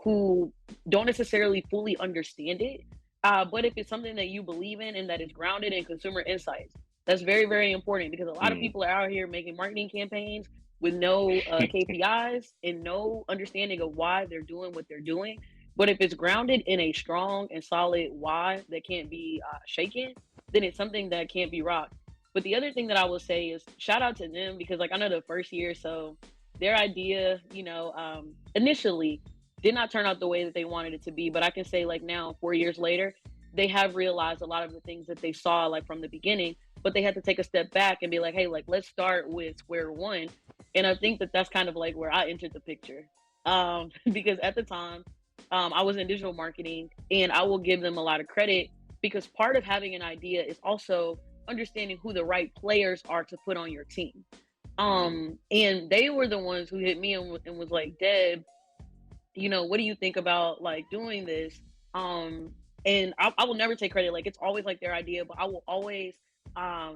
who don't necessarily fully understand it. But if it's something that you believe in and that is grounded in consumer insights, that's very, very important, because a lot of people are out here making marketing campaigns with no KPIs and no understanding of why they're doing what they're doing. But if it's grounded in a strong and solid why that can't be shaken, then it's something that can't be rocked. But the other thing that I will say is shout out to them, because like I know the first year, so their idea, you know, initially did not turn out the way that they wanted it to be. But I can say like now, 4 years later, they have realized a lot of the things that they saw like from the beginning, but they had to take a step back and be like, hey, like let's start with square one. And I think that that's kind of like where I entered the picture, because at the time I was in digital marketing, and I will give them a lot of credit, because part of having an idea is also understanding who the right players are to put on your team. And they were the ones who hit me and was like, Deb, you know, what do you think about like doing this? And I will never take credit. Like it's always like their idea, but I will always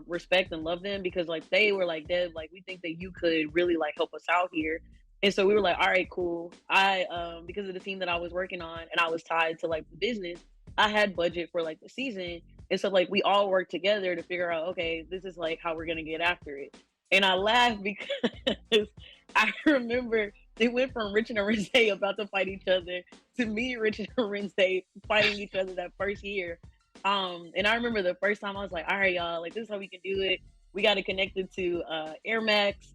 respect and love them, because like they were like, Deb, like we think that you could really like help us out here. And so we were like, all right, cool. I because of the team that I was working on and I was tied to like the business, I had budget for like the season. And so like we all worked together to figure out, okay, this is like how we're gonna get after it. And I laughed because I remember they went from Rich and Arinze about to fight each other to me, Rich and Arinze fighting each other that first year. And I remember the first time I was like, all right, y'all, like this is how we can do it. We got to connect it to Air Max,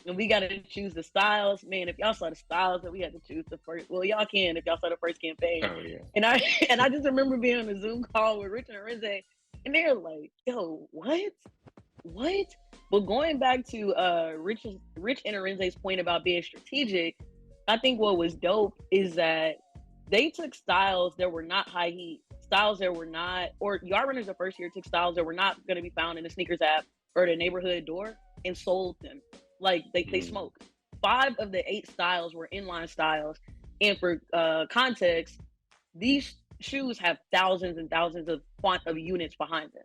and we got to choose the styles. Man, if y'all saw the styles that we had to choose the first, well, y'all can if y'all saw the first campaign. Oh yeah. And I just remember being on a Zoom call with Rich and Arinze, and they're like, yo, what? But going back to Rich and Arinze's point about being strategic, I think what was dope is that they took styles that were not high heat, styles that were not, or Yardrunners the first year took styles that were not going to be found in the sneakers app or the neighborhood door and sold them. Like they smoked. 5 of the 8 styles were inline styles. And for context, these shoes have thousands and thousands of units behind them.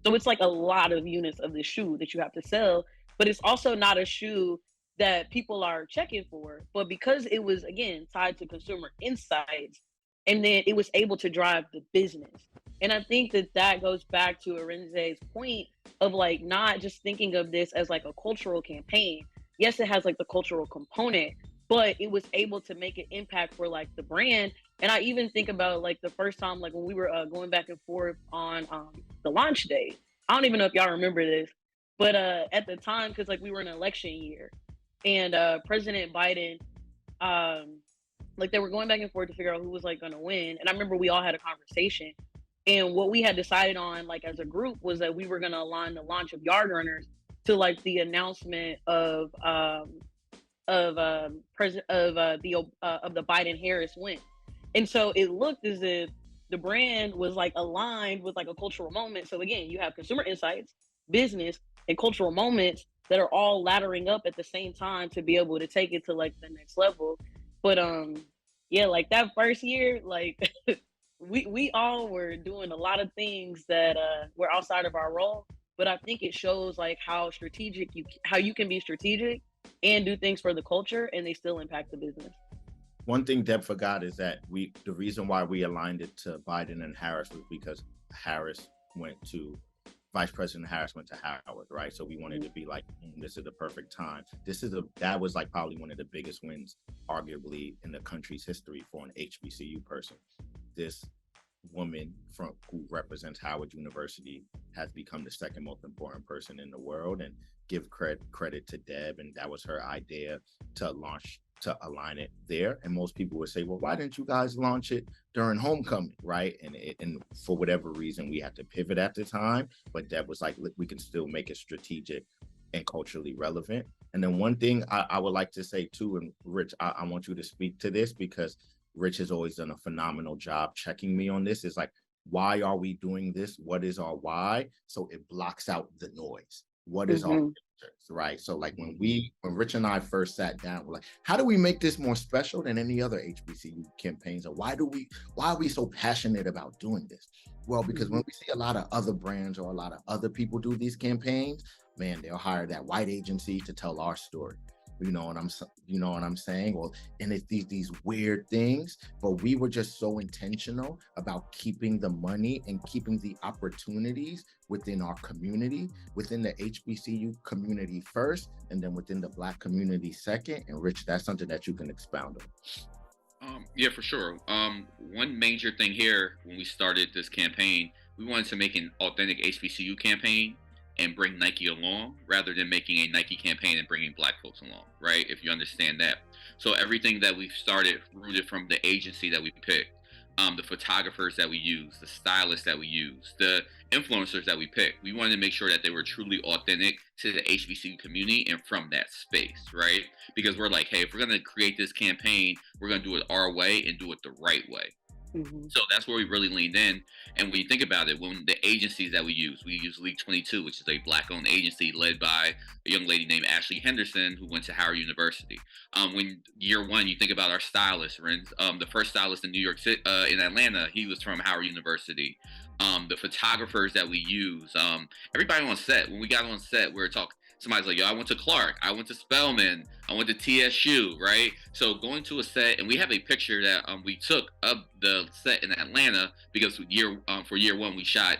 So it's like a lot of units of the shoe that you have to sell, but it's also not a shoe that people are checking for. But because it was, again, tied to consumer insights, and then it was able to drive the business. And I think that that goes back to Arinze's point of like not just thinking of this as like a cultural campaign. Yes, it has like the cultural component, but it was able to make an impact for like the brand. And I even think about like the first time, like when we were going back and forth on the launch day. I don't even know if y'all remember this, but at the time, because like we were in an election year, and President Biden Like they were going back and forth to figure out who was like going to win. And I remember we all had a conversation, and what we had decided on, like as a group, was that we were going to align the launch of Yardrunners to like the announcement of the Biden Harris win. And so it looked as if the brand was like aligned with like a cultural moment. So again, you have consumer insights, business, and cultural moments that are all laddering up at the same time to be able to take it to like the next level. But yeah, like that first year, like we all were doing a lot of things that were outside of our role. But I think it shows like how you can be strategic and do things for the culture and they still impact the business. One thing Deb forgot is that the reason why we aligned it to Biden and Harris was because Vice President Harris went to Howard, right? So we wanted to be like, this is the perfect time. That was like probably one of the biggest wins, arguably, in the country's history for an HBCU person. This woman who represents Howard University has become the second most important person in the world, and give credit to Deb, and that was her idea to align it there. And most people would say, well, why didn't you guys launch it during homecoming, right? And for whatever reason, we had to pivot at the time, but Deb was like, look, we can still make it strategic and culturally relevant. And then one thing I would like to say too, and Rich, I want you to speak to this because Rich has always done a phenomenal job checking me on this. Is like, why are we doing this? What is our why? So it blocks out the noise. What is our pictures, right? So like when Rich and I first sat down, we're like, how do we make this more special than any other HBCU campaigns? Or why are we so passionate about doing this? Well, because when we see a lot of other brands or a lot of other people do these campaigns, man, they'll hire that white agency to tell our story. You know what I'm saying? Well, and it's these weird things, but we were just so intentional about keeping the money and keeping the opportunities within our community, within the HBCU community first, and then within the Black community second. And Rich, that's something that you can expound on. Yeah, for sure. One major thing here when we started this campaign, we wanted to make an authentic HBCU campaign and bring Nike along rather than making a Nike campaign and bringing Black folks along, right? If you understand that. So everything that we've started rooted from the agency that we picked, the photographers that we use, the stylists that we use, the influencers that we picked. We wanted to make sure that they were truly authentic to the HBCU community and from that space, right? Because we're like, hey, if we're gonna create this campaign, we're gonna do it our way and do it the right way. So that's where we really leaned in. And when you think about it, when the agencies that we use League 22, which is a Black-owned agency led by a young lady named Ashley Henderson, who went to Howard University. When year one, you think about our stylist, the first stylist in New York City, in Atlanta, he was from Howard University. The photographers that we use, everybody on set. When we got on set, we were talking. Somebody's like, yo, I went to Clark, I went to Spelman, I went to TSU, right? So going to a set, and we have a picture that we took of the set in Atlanta because for year one, we shot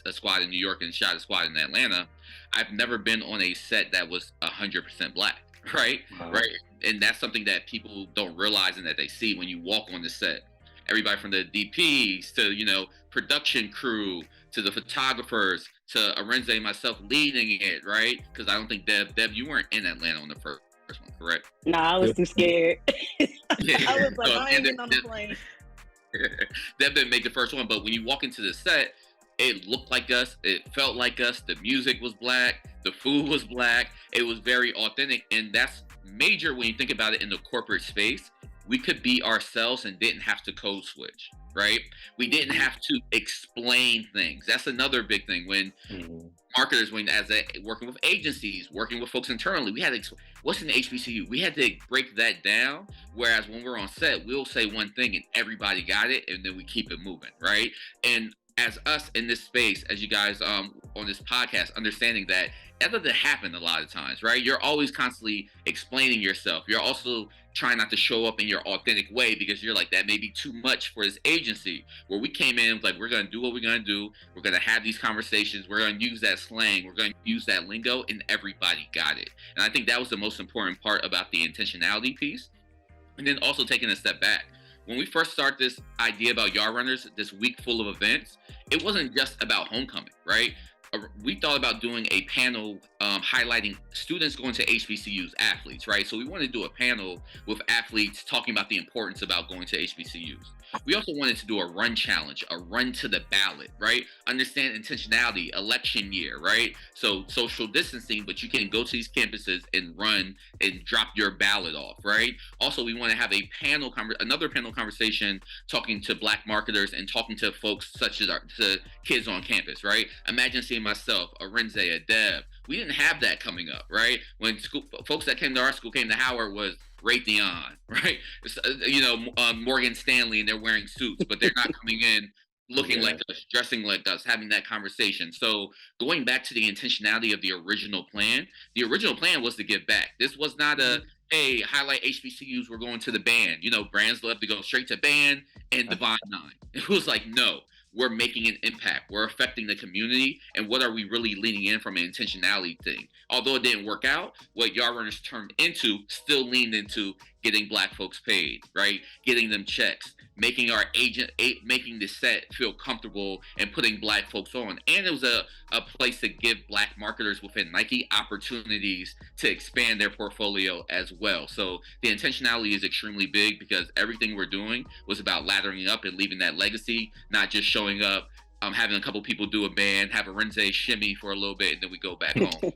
a squad in New York and shot a squad in Atlanta. I've never been on a set that was 100% Black, right? Wow. Right? And that's something that people don't realize and that they see when you walk on the set. Everybody from the DPs to, production crew, to the photographers, to Arinze and myself leading it, right? Because I don't think Deb, you weren't in Atlanta on the first one, correct? Nah, I was too scared. Yeah. I was like, I ain't getting on the plane. Deb didn't make the first one, but when you walk into the set, it looked like us, it felt like us, the music was Black, the food was Black, it was very authentic, and that's major when you think about it in the corporate space. We could be ourselves and didn't have to code switch, right? We didn't have to explain things. That's another big thing when marketers, working with agencies, working with folks internally, we had to, what's an HBCU? We had to break that down. Whereas when we're on set, we'll say one thing and everybody got it, and then we keep it moving, right? And as us in this space, as you guys on this podcast, understanding that doesn't happen a lot of times, right? You're always constantly explaining yourself. You're also trying not to show up in your authentic way because you're like, that may be too much for this agency. Where we came in, like, we're going to do what we're going to do. We're going to have these conversations. We're going to use that slang. We're going to use that lingo, and everybody got it. And I think that was the most important part about the intentionality piece. And then also taking a step back. When we first started this idea about Yardrunners, this week full of events, it wasn't just about homecoming, right? we thought about doing a panel highlighting students going to HBCUs, athletes, right? So we wanted to do a panel with athletes talking about the importance about going to HBCUs. We also wanted to do a run challenge, a run to the ballot, right? Understand intentionality, election year, right? So social distancing, but you can go to these campuses and run and drop your ballot off, right? Also, we want to have another panel conversation talking to Black marketers and talking to folks such as to kids on campus, right? Imagine seeing myself, Arinze, a Deb. We didn't have that coming up, right? When folks that came to our school came to Howard was Raytheon, right? Morgan Stanley, and they're wearing suits, but they're not coming in looking like us, dressing like us, having that conversation. So going back to the intentionality of the original plan was to give back. This was not a, hey, highlight HBCUs, we're going to the band. Brands love to go straight to band and Divine Nine. It was like, no, we're making an impact. We're affecting the community. And what are we really leaning in from an intentionality thing? Although it didn't work out, what Yardrunners turned into still leaned into getting Black folks paid, right? Getting them checks, making our making the set feel comfortable and putting Black folks on. And it was a place to give Black marketers within Nike opportunities to expand their portfolio as well. So the intentionality is extremely big because everything we're doing was about laddering up and leaving that legacy, not just showing up, having a couple people do a band, have Arinze shimmy for a little bit, and then we go back home.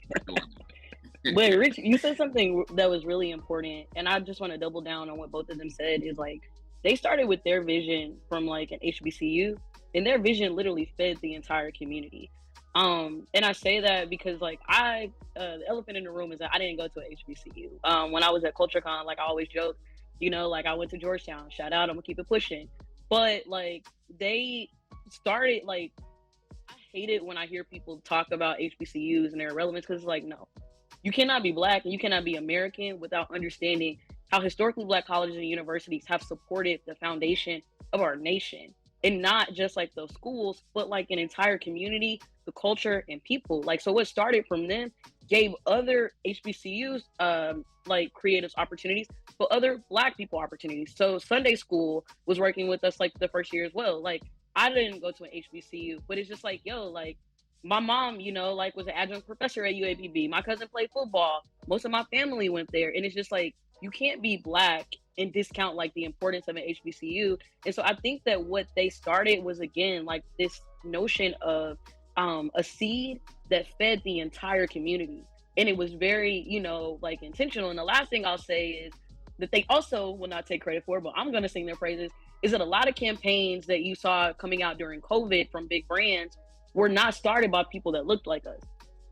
Wait, Rich, you said something that was really important, and I just want to double down on what both of them said. Is like they started with their vision from like an HBCU, and their vision literally fed the entire community. And I say that because like the elephant in the room is that I didn't go to an HBCU. When I was at CultureCon, like I always joke, like I went to Georgetown. Shout out, I'm gonna keep it pushing. But like they started like I hate it when I hear people talk about HBCUs and their relevance because it's like, no, you cannot be Black and you cannot be American without understanding how historically Black colleges and universities have supported the foundation of our nation. And not just like those schools, but like an entire community, the culture and people. Like, so what started from them gave other HBCUs like creative opportunities, but other Black people opportunities. So Sunday school was working with us like the first year as well. Like I didn't go to an HBCU, but it's just like, like my mom, like was an adjunct professor at UAPB. My cousin played football. Most of my family went there. And it's just like, you can't be Black and discount like the importance of an HBCU. And so I think that what they started was again, like this notion of a seed that fed the entire community. And it was very, like intentional. And the last thing I'll say is that they also will not take credit for, but I'm going to sing their praises, is that a lot of campaigns that you saw coming out during COVID from big brands were not started by people that looked like us.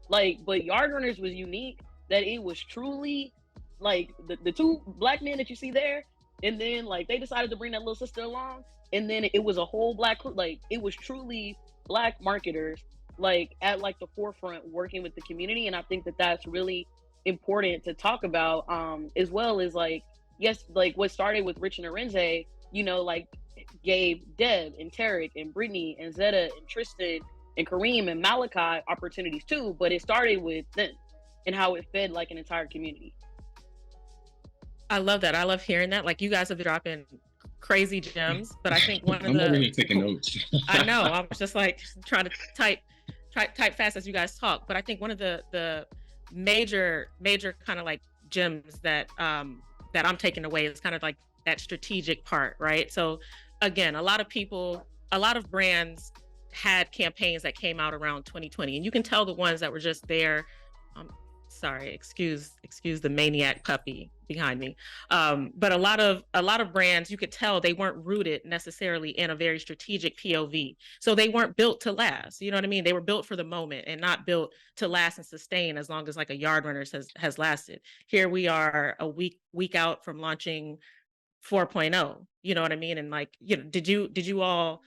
Like, but Yardrunners was unique that it was truly like the two Black men that you see there, and then like they decided to bring that little sister along, and then it was a whole Black crew. Like it was truly Black marketers like at like the forefront working with the community. And I think that that's really important to talk about, as well as like, yes, like what started with Rich and Arinze, like gave Deb and Tarek and Brittany and Zeta and Tristan and Kareem and Malachi opportunities too, but it started with them and how it fed like an entire community. I love that. I love hearing that. Like you guys have been dropping crazy gems, but I think one of I'm already taking notes. I know. I was just like trying to type fast as you guys talk. But I think one of the major kind of like gems that that I'm taking away is kind of like that strategic part, right? So again, a lot of brands had campaigns that came out around 2020, and you can tell the ones that were just there. Sorry, excuse the maniac puppy behind me. But a lot of brands, you could tell they weren't rooted necessarily in a very strategic POV. So they weren't built to last. You know what I mean? They were built for the moment and not built to last and sustain as long as like a Yardrunners has lasted. Here we are a week out from launching 4.0. You know what I mean? And like, did you all,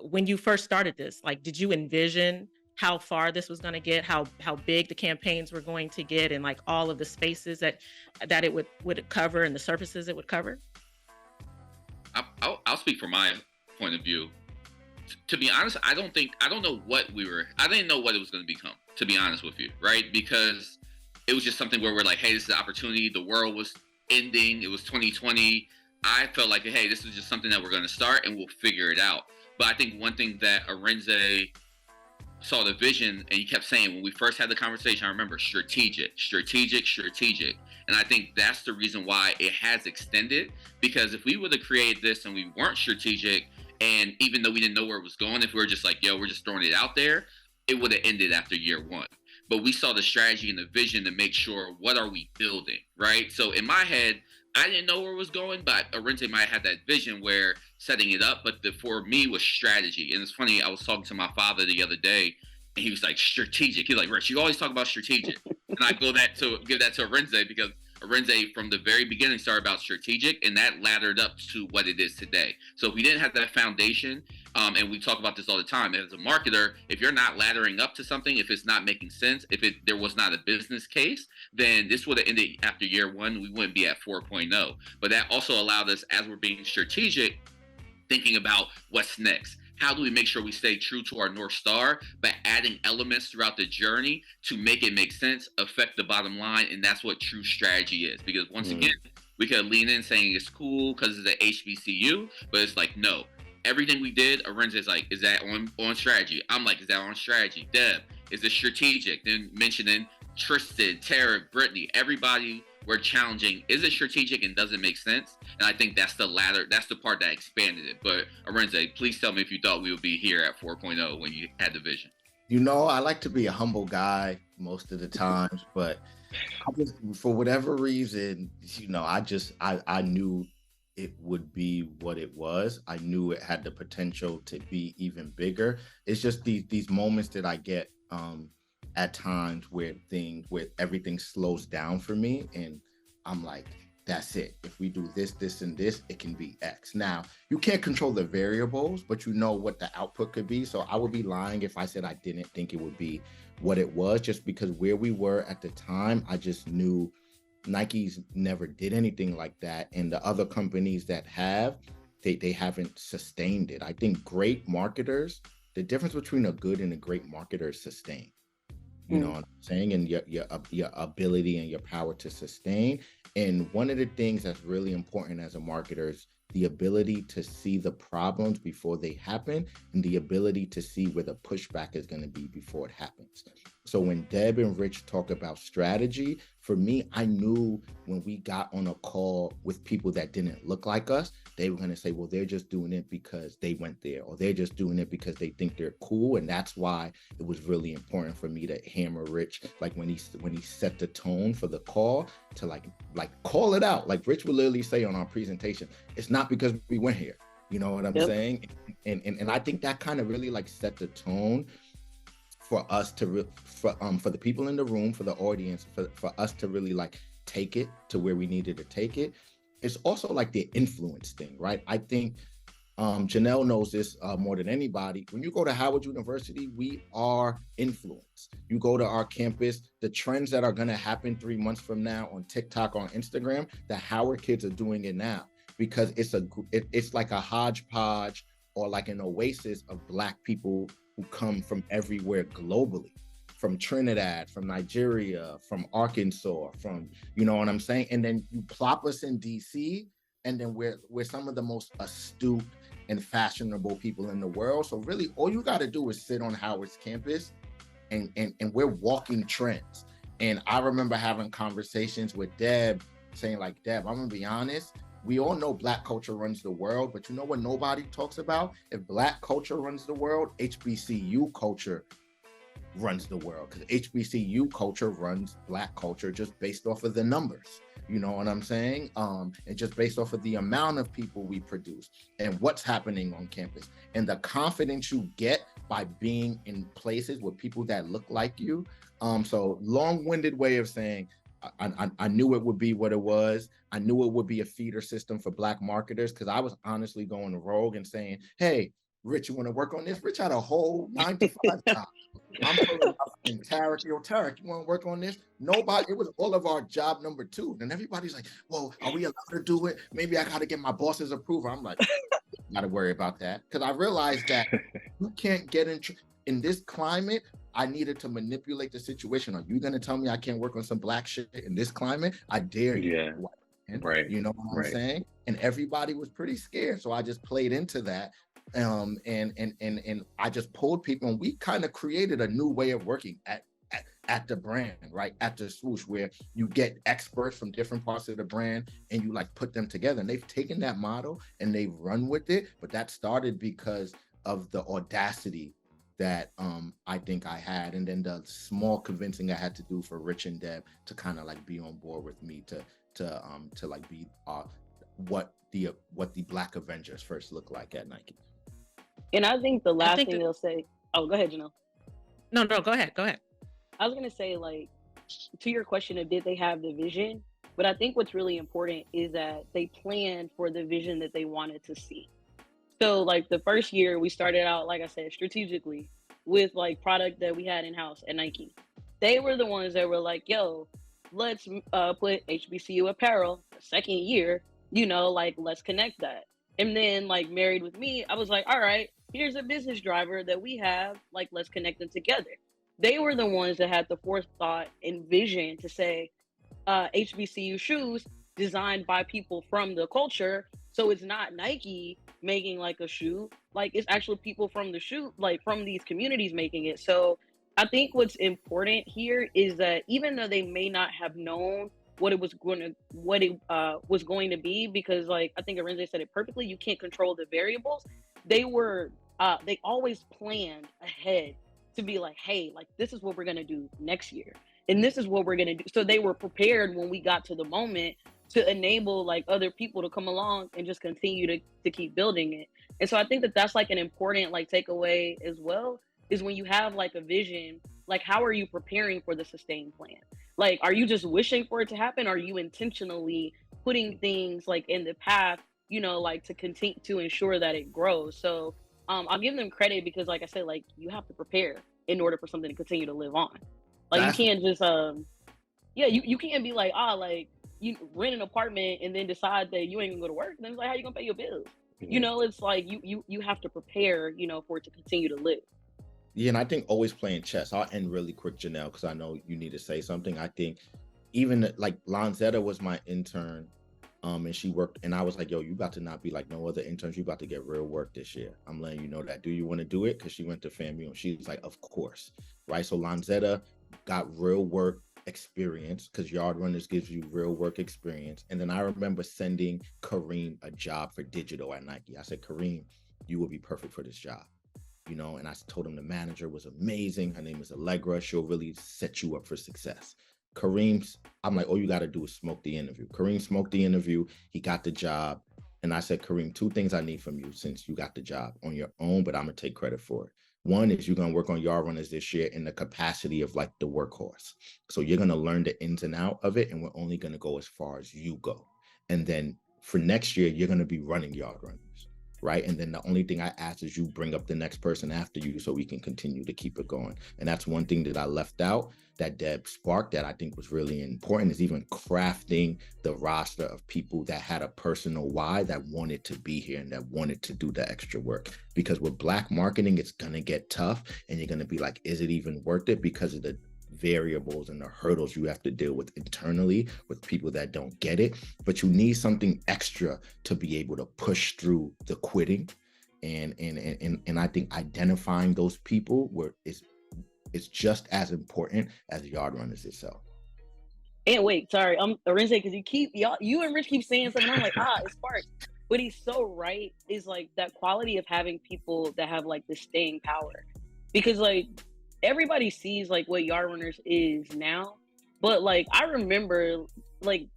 when you first started this, like, did you envision how far this was going to get, how big the campaigns were going to get, and like all of the spaces that it would cover and the surfaces it would cover? I'll speak from my point of view. To be honest, I didn't know what it was going to become, to be honest with you, right? Because it was just something where we're like, hey, this is an opportunity. The world was ending. It was 2020. I felt like, hey, this is just something that we're going to start and we'll figure it out. But I think one thing that Arinze saw the vision, and you kept saying when we first had the conversation, I remember strategic. And I think that's the reason why it has extended, because if we would have created this and we weren't strategic, and even though we didn't know where it was going, if we were just like, yo, we're just throwing it out there, it would have ended after year one. But we saw the strategy and the vision to make sure, what are we building, right? So in my head, I didn't know where it was going, but Arinze might have that vision where setting it up, but for me was strategy. And it's funny, I was talking to my father the other day, and he was like, strategic. He's like, Rich, you always talk about strategic. And I give that to Arinze, because Arinze from the very beginning started about strategic, and that laddered up to what it is today. So if we didn't have that foundation, and we talk about this all the time, as a marketer, if you're not laddering up to something, if it's not making sense, if there was not a business case, then this would have ended after year one. We wouldn't be at 4.0. But that also allowed us, as we're being strategic, thinking about what's next. How do we make sure we stay true to our North Star, but adding elements throughout the journey to make it make sense, affect the bottom line? And that's what true strategy is. Because once again, we could lean in saying it's cool because it's an HBCU, but it's like, no. Everything we did, Arinze is like, is that on strategy? I'm like, is that on strategy? Deb, is it strategic? Then mentioning Tristan, Tara, Brittany, everybody we're challenging, is it strategic and does it make sense? And I think that's the ladder, that's the part that expanded it. But Arinze, please tell me if you thought we would be here at 4.0 when you had the vision. You know, I like to be a humble guy most of the times, but I just, for whatever reason, you know, I knew it would be what it was. I knew it had the potential to be even bigger. It's just these moments that I get at times where everything slows down for me, and I'm like, that's it. If we do this, this, and this, it can be X. Now, you can't control the variables, but you know what the output could be. So I would be lying if I said I didn't think it would be what it was, just because where we were at the time, I just knew Nike's never did anything like that. And the other companies that have, they haven't sustained it. I think great marketers, the difference between a good and a great marketer is sustain. You know what I'm saying? And your ability and your power to sustain. And one of the things that's really important as a marketer is the ability to see the problems before they happen, and the ability to see where the pushback is going to be before it happens. So when Deb and Rich talk about strategy, for me, I knew when we got on a call with people that didn't look like us, they were going to say, well, they're just doing it because they went there, or they're just doing it because they think they're cool. And that's why it was really important for me to hammer Rich, like when he set the tone for the call, to like call it out. Like Rich would literally say on our presentation, it's not because we went here. You know what I'm saying? And I think that kind of really like set the tone for us to for the people in the room, for the audience, for us to really like take it to where we needed to take it. It's also like the influence thing, right? I think Janelle knows this more than anybody. When you go to Howard University, we are influenced. You go to our campus, the trends that are going to happen 3 months from now on TikTok, on Instagram, the Howard kids are doing it now, because it's like a hodgepodge or like an oasis of Black people who come from everywhere globally, from Trinidad, from Nigeria, from Arkansas, from, you know what I'm saying? And then you plop us in DC, and then we're some of the most astute and fashionable people in the world. So really all you got to do is sit on Howard's campus, and we're walking trends. And I remember having conversations with Deb, saying like, Deb, I'm gonna be honest, we all know Black culture runs the world, but you know what nobody talks about? If Black culture runs the world, HBCU culture runs the world, because HBCU culture runs Black culture just based off of the numbers. You know what I'm saying? And just based off of the amount of people we produce and what's happening on campus, and the confidence you get by being in places with people that look like you. So long-winded way of saying, I knew it would be what it was. I knew it would be a feeder system for Black marketers, because I was honestly going rogue and saying, hey, Rich, you want to work on this? Rich had a whole 9-to-5 job. I'm pulling up and Tarek, you want to work on this? Nobody, it was all of our job number 2. And everybody's like, well, are we allowed to do it? Maybe I got to get my boss's approval. I'm like, got to worry about that. Because I realized that you can't get in this climate. I needed to manipulate the situation. Are you going to tell me I can't work on some Black shit in this climate? I dare you. Yeah. Right. You know what I'm saying? And everybody was pretty scared. So I just played into that. And I just pulled people, and we kind of created a new way of working at the brand, right? At the Swoosh, where you get experts from different parts of the brand and you like put them together. And they've taken that model and they've run with it. But that started because of the audacity that I think I had, and then the small convincing I had to do for Rich and Deb to kind of like be on board with me to like be what the Black Avengers first looked like at Nike. And I think the last thing they'll say. Oh, go ahead, Janelle. No, go ahead. I was gonna say, like, to your question of did they have the vision, but I think what's really important is that they planned for the vision that they wanted to see. So like the first year we started out, like I said, strategically with like product that we had in-house at Nike. They were the ones that were like, yo, let's put HBCU apparel. The second year, like let's connect that. And then like Married with Me, I was like, all right, here's a business driver that we have, like let's connect them together. They were the ones that had the forethought and vision to say HBCU shoes designed by people from the culture. So it's not Nike making like a shoe, like it's actually people from the shoe, like from these communities making it. So I think what's important here is that even though they may not have known what it was going to be, because like I think Arinze said it perfectly, you can't control the variables. They always planned ahead to be like, hey, like this is what we're gonna do next year, and this is what we're gonna do. So they were prepared when we got to the moment to enable like other people to come along and just continue to keep building it. And so I think that that's like an important like takeaway as well, is when you have like a vision, like how are you preparing for the sustained plan? Like, are you just wishing for it to happen? Or are you intentionally putting things like in the path, like to continue to ensure that it grows? So I'll give them credit because like I said, like you have to prepare in order for something to continue to live on. Like you can't just, you can't be like, like, you rent an apartment and then decide that you ain't gonna go to work. And then it's like, how you gonna pay your bills? Mm-hmm. It's like you have to prepare, for it to continue to live. Yeah, and I think always playing chess. I'll end really quick, Janelle, because I know you need to say something. I think even like Lanzetta was my intern, and she worked, and I was like, yo, you about to not be like no other interns. You about to get real work this year. I'm letting you know that. Do you want to do it? Because she went to FAMU, and she was like, of course, right? So Lanzetta got real work experience because Yardrunners gives you real work experience. And then I remember sending Kareem a job for digital at Nike. I said, Kareem, you will be perfect for this job. And I told him the manager was amazing. Her name is Allegra. She'll really set you up for success. I'm like, all you got to do is smoke the interview. Kareem smoked the interview. He got the job. And I said, Kareem, 2 things I need from you since you got the job on your own, but I'm going to take credit for it. One is you're going to work on Yardrunners this year in the capacity of like the workhorse. So you're going to learn the ins and out of it, and we're only going to go as far as you go. And then for next year, you're going to be running Yardrunners, right? And then the only thing I ask is you bring up the next person after you so we can continue to keep it going. And that's one thing that I left out that Deb sparked that I think was really important, is even crafting the roster of people that had a personal why, that wanted to be here and that wanted to do the extra work. Because with Black marketing, it's going to get tough and you're going to be like, is it even worth it? Because of the variables and the hurdles you have to deal with internally with people that don't get it. But you need something extra to be able to push through the quitting. And I think identifying those people it's just as important as Yardrunners itself. And wait, sorry, Arinze, because you and Rich keep saying something. I'm like, it's Sparks. But he's so right. Is like that quality of having people that have like the staying power, because like everybody sees like what Yardrunners is now, but like I remember, like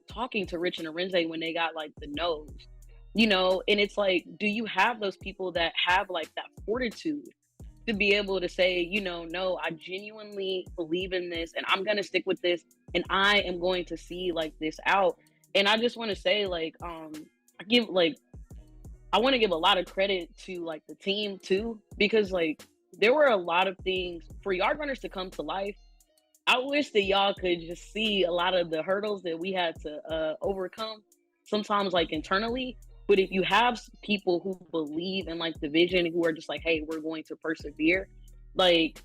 talking to Rich and Arinze when they got like the nose, and it's like, do you have those people that have like that fortitude to be able to say, no, I genuinely believe in this and I'm going to stick with this and I am going to see like this out. And I just want to say like, I want to give a lot of credit to like the team too, because like there were a lot of things for Yardrunners to come to life. I wish that y'all could just see a lot of the hurdles that we had to overcome sometimes like internally. But if you have people who believe in like the vision, who are just like, hey, we're going to persevere, like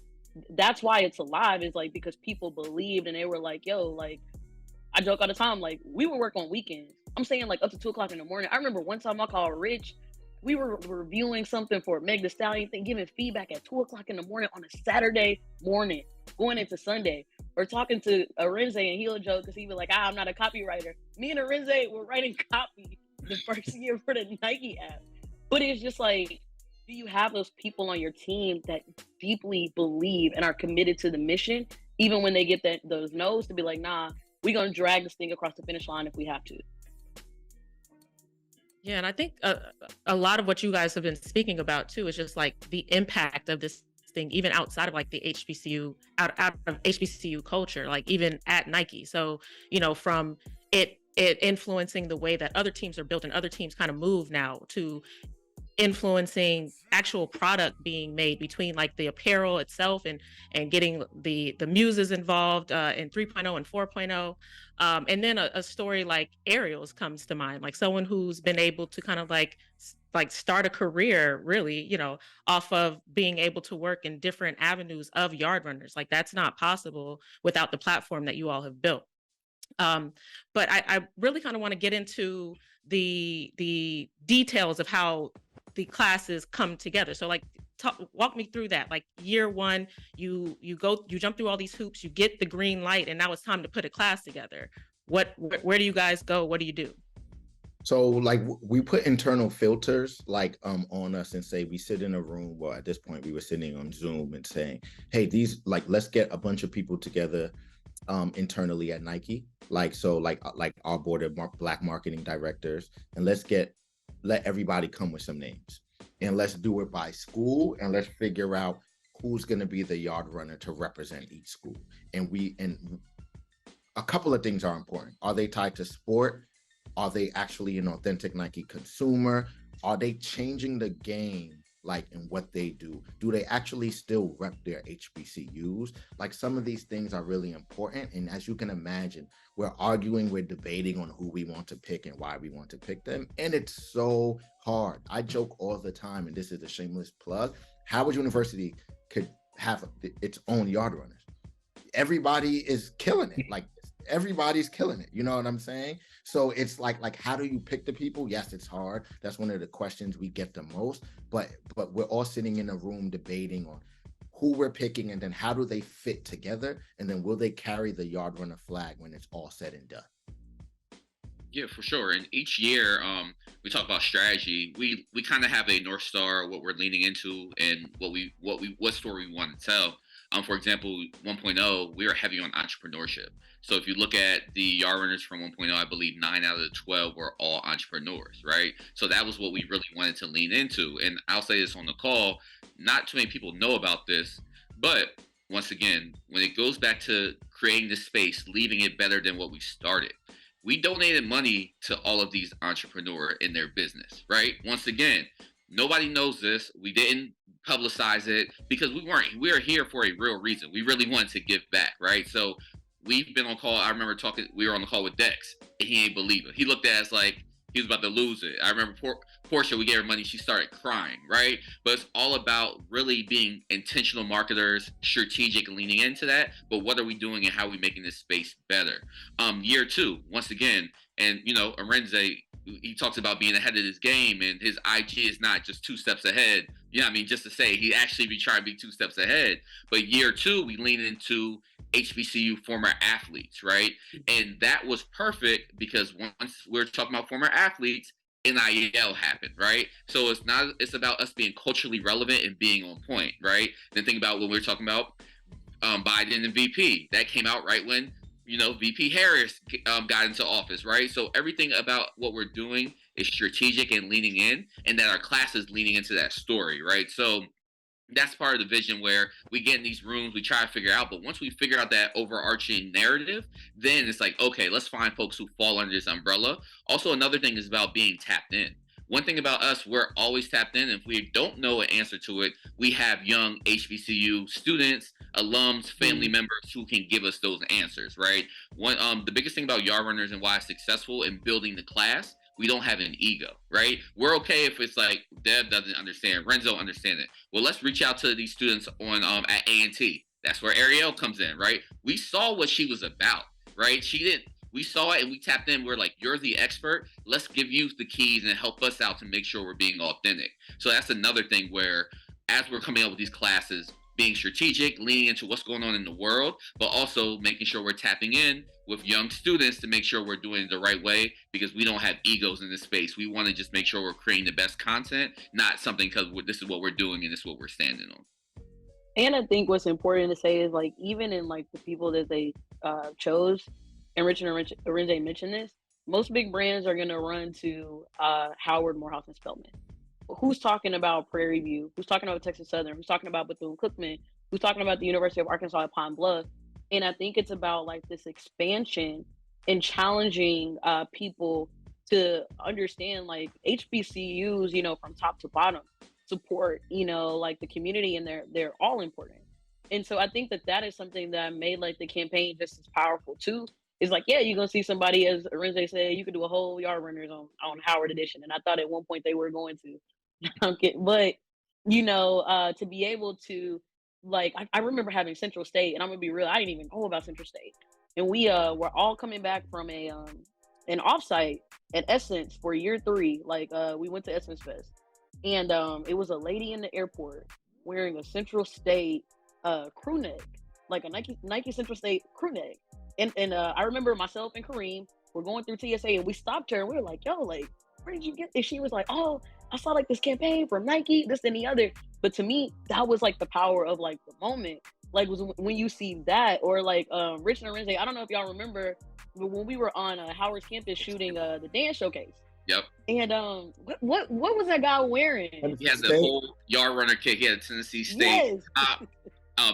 that's why it's alive, is like because people believed and they were like, yo, like I joke all the time, like we would work on weekends. I'm saying like up to 2:00 in the morning. I remember one time I called Rich. we were reviewing something for Meg Thee Stallion thing, giving feedback at 2:00 in the morning on a Saturday morning, going into Sunday. Or talking to Arinze, and he'll joke because he was like, I'm not a copywriter. Me and Arinze were writing copy the first year for the Nike app. But it's just like, do you have those people on your team that deeply believe and are committed to the mission, even when they get those no's, to be like, nah, we're going to drag this thing across the finish line if we have to? Yeah, and I think a lot of what you guys have been speaking about too is just like the impact of this thing, even outside of like the HBCU, out of HBCU culture, like even at Nike. So, from it influencing the way that other teams are built and other teams kind of move now to influencing actual product being made between like the apparel itself and getting the muses involved in 3.0 and 4.0, and then a story like Ariel's comes to mind, like someone who's been able to kind of like start a career really, off of being able to work in different avenues of Yardrunners. Like that's not possible without the platform that you all have built. But I really kind of want to get into the details of how the classes come together. So like walk me through that. Like year one, you jump through all these hoops, you get the green light, and now it's time to put a class together. Where do you guys go? What do you do? So like we put internal filters like on us and say we sit in a room. Well, at this point we were sitting on Zoom and saying, hey, let's get a bunch of people together internally at Nike. Like our board of Black marketing directors, and let everybody come with some names, and let's do it by school, and let's figure out who's going to be the yard runner to represent each school. And a couple of things are important. Are they tied to sport? Are they actually an authentic Nike consumer? Are they changing the game, like in what they do? Do they actually still rep their HBCUs? Like some of these things are really important. And as you can imagine, we're debating on who we want to pick and why we want to pick them. And it's so hard. I joke all the time, and this is a shameless plug, Howard University could have its own Yardrunners. Everybody is killing it. Like everybody's killing it. You know what I'm saying? So it's like how do you pick the people? Yes, it's hard. That's one of the questions we get the most. But we're all sitting in a room debating on who we're picking, and then how do they fit together, and then will they carry the Yardrunner flag when it's all said and done? Yeah, for sure. And each year, we talk about strategy. We kind of have a North Star, what we're leaning into, and what story we want to tell. For example, 1.0, we are heavy on entrepreneurship. So if you look at the Yardrunners from 1.0, I believe 9 out of the 12 were all entrepreneurs, right? So that was what we really wanted to lean into. And I'll say this on the call, not too many people know about this, but once again, when it goes back to creating this space, leaving it better than what we started, we donated money to all of these entrepreneurs in their business, right? Once again, nobody knows this. We didn't publicize it because we were here for a real reason. We really wanted to give back, right? So we've been on call. I remember we were on the call with Dex, and he ain't believe it. He looked at us like he was about to lose it. I remember Portia, we gave her money, she started crying, right? But it's all about really being intentional marketers, strategic, leaning into that. But what are we doing and how are we making this space better? Year two, once again, and Arinze, he talks about being ahead of this game, and his IG is not just 2 steps ahead. You know what I mean? Just to say, he actually be trying to be 2 steps ahead. But year two, we lean into HBCU former athletes, right? And that was perfect because once we're talking about former athletes, NIL happened, right? So it's about us being culturally relevant and being on point, right? Then think about when we were talking about Biden and VP. That came out right when VP Harris got into office, right? So everything about what we're doing is strategic and leaning in, and that our class is leaning into that story, right? So that's part of the vision where we get in these rooms, we try to figure out, but once we figure out that overarching narrative, then it's like, okay, let's find folks who fall under this umbrella. Also, another thing is about being tapped in. One thing about us, we're always tapped in. If we don't know an answer to it, we have young HBCU students, alums, family members who can give us those answers, right? The biggest thing about Yardrunners and why it's successful in building the class, we don't have an ego, right? We're okay if it's like Deb doesn't understand, Renzo understand it. Well, let's reach out to these students on at A&T. That's where Ariel comes in, right? We saw what she was about, right? She We saw it and we tapped in. We're like, you're the expert. Let's give you the keys and help us out to make sure we're being authentic. So that's another thing where, as we're coming up with these classes, being strategic, leaning into what's going on in the world, but also making sure we're tapping in with young students to make sure we're doing it the right way, because we don't have egos in this space. We want to just make sure we're creating the best content, not something because this is what we're doing and this is what we're standing on. And I think what's important to say is, like, even in like the people that they chose, and Arinze mentioned this, most big brands are going to run to Howard, Morehouse, and Spelman. Who's talking about Prairie View? Who's talking about Texas Southern? Who's talking about Bethune-Cookman? Who's talking about the University of Arkansas at Pine Bluff? And I think it's about like this expansion and challenging people to understand like HBCUs, you know, from top to bottom, support, you know, like the community, and they're all important. And so I think that is something that made like the campaign just as powerful too. Is like, yeah, you're gonna see somebody, as Arinze said, you could do a whole Yard Runners on Howard Edition, and I thought at one point they were going to. But you know, to be able to, like, I remember having Central State, and I'm gonna be real, I didn't even know about Central State, and we were all coming back from an offsite at Essence for year 3. Like, we went to Essence Fest, and it was a lady in the airport wearing a Central State crew neck, like a Nike Central State crew neck, and I remember myself and Kareem were going through TSA, and we stopped her, and we were like, yo, like, where did you get this? She was like, oh, I saw like this campaign from Nike, this and the other. But to me, that was like the power of like the moment. Like, was when you see that, or like Rich and Arinze, I don't know if y'all remember, but when we were on Howard's campus shooting the dance showcase. Yep. And what was that guy wearing? He has the whole Yard Runner kit. He had Tennessee State. Yes.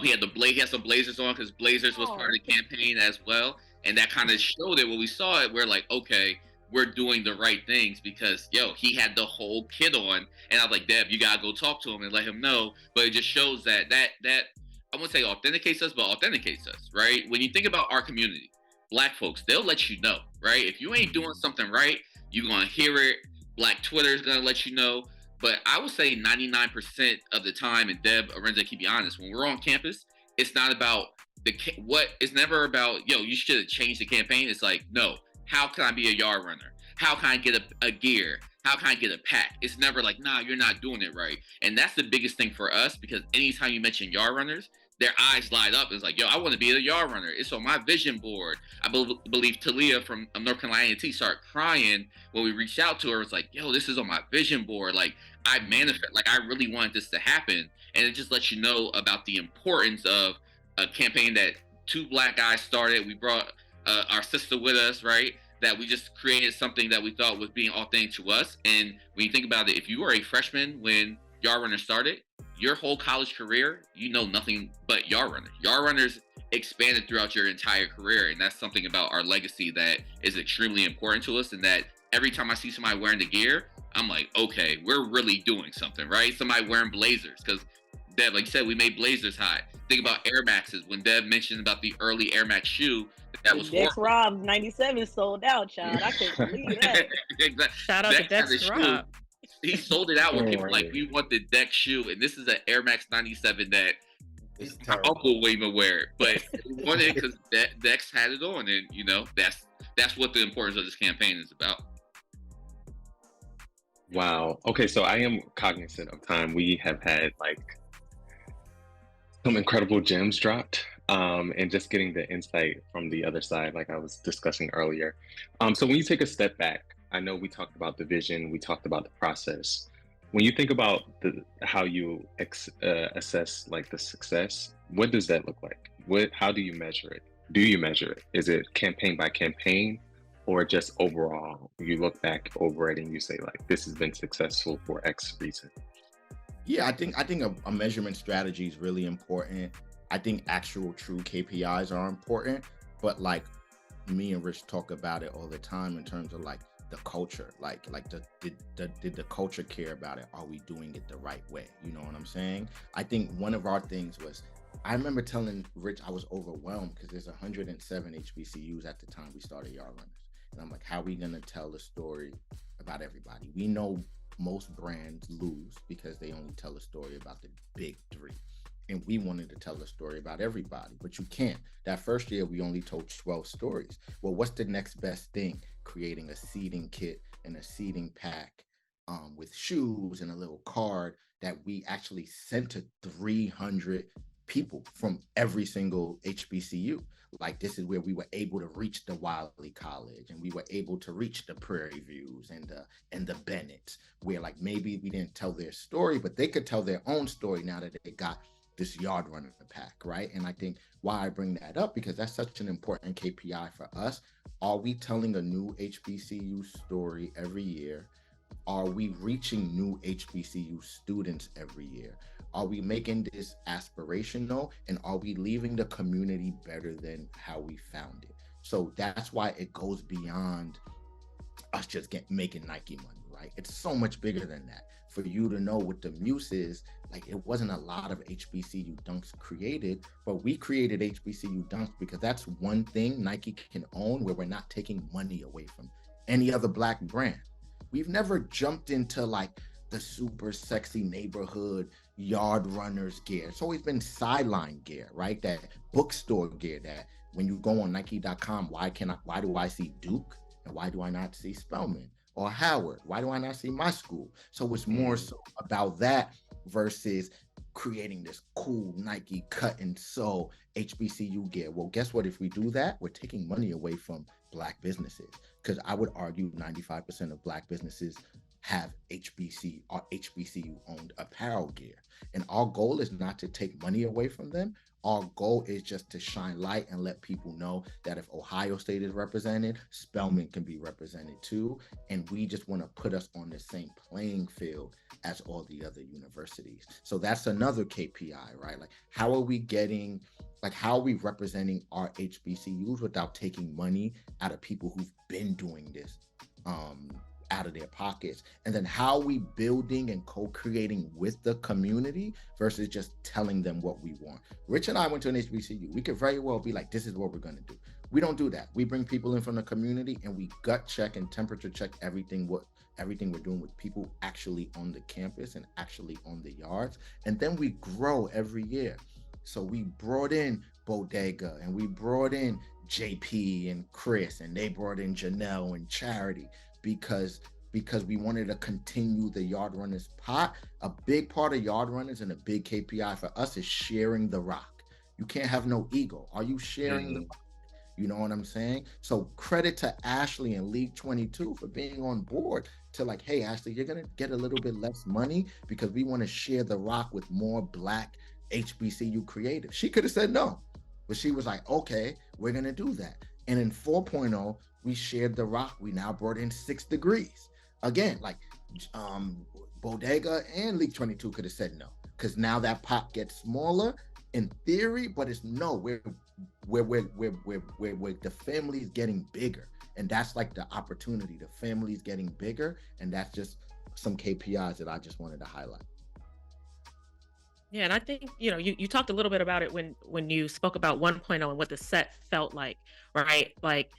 He had some Blazers on, because Blazers was part of the campaign as well. And that kind of showed it when we saw it. We're like, okay, we're doing the right things, because he had the whole kit on, and I was like, Deb, you gotta go talk to him and let him know. But it just shows that I won't say authenticates us, but authenticates us, right? When you think about our community, Black folks, they'll let you know, right? If you ain't doing something right, you're gonna hear it. Black Twitter is gonna let you know. But I would say 99% of the time, and Deb, Arinze, keep you honest, when we're on campus, it's not about it's never about, you should have changed the campaign. It's like, no, how can I be a Yard Runner? How can I get a gear? How can I get a pack? It's never like, nah, you're not doing it right. And that's the biggest thing for us, because anytime you mention Yard Runners, their eyes light up. It's like, yo, I want to be a Yard Runner. It's on my vision board. I believe Talia from North Carolina A&T started crying when we reached out to her. It's like, yo, this is on my vision board. Like, I manifest, like, I really wanted this to happen. And it just lets you know about the importance of a campaign that 2 Black guys started. We brought our sister with us, right? That we just created something that we thought was being authentic to us. And when you think about it, if you were a freshman when Yard Runner started, your whole college career, you know nothing but Yard Runner. Yard Runners expanded throughout your entire career, and that's something about our legacy that is extremely important to us, and that every time I see somebody wearing the gear, I'm like, okay, we're really doing something, right? Somebody wearing Blazers, because Deb, like you said, we made Blazers hot. Think about Air Maxes. When Deb mentioned about the early Air Max shoe, that was Dex Rob's 97 sold out, child. I couldn't believe that. Exactly. Shout out to Dex Rob. He sold it out when people were like, we want the Dex shoe, and this is an Air Max 97 that my uncle will even wear it, but we wanted it because Dex had it on, and that's what the importance of this campaign is about. Wow. Okay, so I am cognizant of time. We have had like some incredible gems dropped, and just getting the insight from the other side, like I was discussing earlier. So when you take a step back, I know we talked about the vision, we talked about the process. When you think about how you assess like the success, what does that look like? How do you measure it? Do you measure it? Is it campaign by campaign, or just overall? You look back over it and you say like, this has been successful for X reason. Yeah, I think a measurement strategy is really important. I think actual true KPIs are important, but like me and Rich talk about it all the time in terms of like the culture, did the culture care about it? Are we doing it the right way? You know what I'm saying? I think one of our things was, I remember telling Rich I was overwhelmed because there's 107 HBCUs at the time we started Yard Runners. And I'm like, how are we gonna tell the story about everybody? We know most brands lose because they only tell a story about the big 3. And we wanted to tell a story about everybody, but you can't. That first year, we only told 12 stories. Well, what's the next best thing? Creating a seating kit and a seating pack with shoes and a little card that we actually sent to 300 people from every single HBCU. Like, this is where we were able to reach the Wiley College, and we were able to reach the Prairie Views and the Bennetts, where like maybe we didn't tell their story, but they could tell their own story now that they got this yard runner pack, right? And I think why I bring that up, because that's such an important KPI for us. Are we telling a new HBCU story every year? Are we reaching new HBCU students every year? Are we making this aspirational, and are we leaving the community better than how we found it? So that's why it goes beyond us just making Nike money, right? It's so much bigger than that. For you to know what the muse is, like, it wasn't a lot of HBCU dunks created, but we created HBCU dunks because that's one thing Nike can own, where we're not taking money away from any other Black brand. We've never jumped into like the super sexy neighborhood yard runners gear. It's always been sideline gear, right? That bookstore gear that when you go on Nike.com, why do I see Duke? And why do I not see Spelman or Howard? Why do I not see my school? So it's more so about that versus creating this cool Nike cut and sew HBCU gear. Well, guess what? If we do that, we're taking money away from Black businesses, because I would argue 95% of Black businesses have HBC or HBCU owned apparel gear. And our goal is not to take money away from them. Our goal is just to shine light and let people know that if Ohio State is represented, Spelman can be represented too. And we just want to put us on the same playing field as all the other universities. So that's another KPI, right? Like, how are we representing our HBCUs without taking money out of people who've been doing this out of their pockets? And then how are we building and co-creating with the community versus just telling them what we want? Rich and I went to an HBCU. We could very well be like, this is what we're going to do. We don't do that. We bring people in from the community and we gut check and temperature check everything we're doing with people actually on the campus and actually on the yards. And then we grow every year. So we brought in Bodega, and we brought in JP and Chris, and they brought in Janelle and Charity, because we wanted to continue the Yard Runners pot. A big part of Yard Runners and a big KPI for us is sharing the rock. You can't have no ego. Are you sharing the rock? You know what I'm saying? So credit to Ashley and League 22 for being on board to like, hey, Ashley, you're going to get a little bit less money because we want to share the rock with more Black HBCU creatives. She could have said no, but she was like, okay, we're going to do that. And in 4.0, we shared the rock. We now brought in 6 Degrees. Again, like Bodega and League 22 could have said no, because now that pot gets smaller in theory, but it's no, where the family's getting bigger. And that's like the opportunity. The family's getting bigger. And that's just some KPIs that I just wanted to highlight. Yeah, and I think, you talked a little bit about it when you spoke about 1.0 and what the set felt like, right? Like,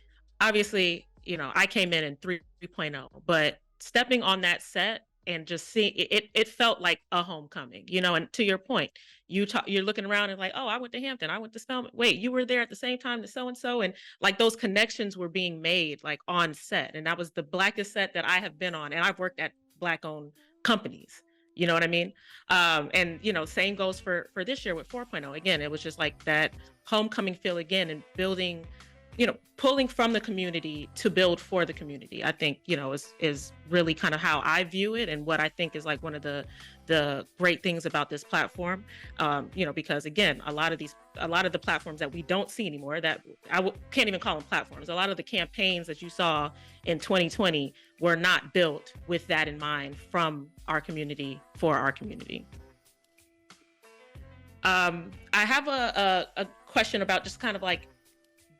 obviously, I came in 3.0, but stepping on that set and just seeing it felt like a homecoming, and to your point, you're looking around and like, oh, I went to Hampton, I went to Spelman. Wait, you were there at the same time as so-and-so. And like those connections were being made like on set. And that was the Blackest set that I have been on. And I've worked at Black owned companies. You know what I mean? And same goes for this year with 4.0. Again, it was just like that homecoming feel again, and building, pulling from the community to build for the community. I think, is really kind of how I view it, and what I think is like one of the great things about this platform. Because again, a lot of the platforms that we don't see anymore, that can't even call them platforms. A lot of the campaigns that you saw in 2020 were not built with that in mind, from our community for our community. I have a question about just kind of like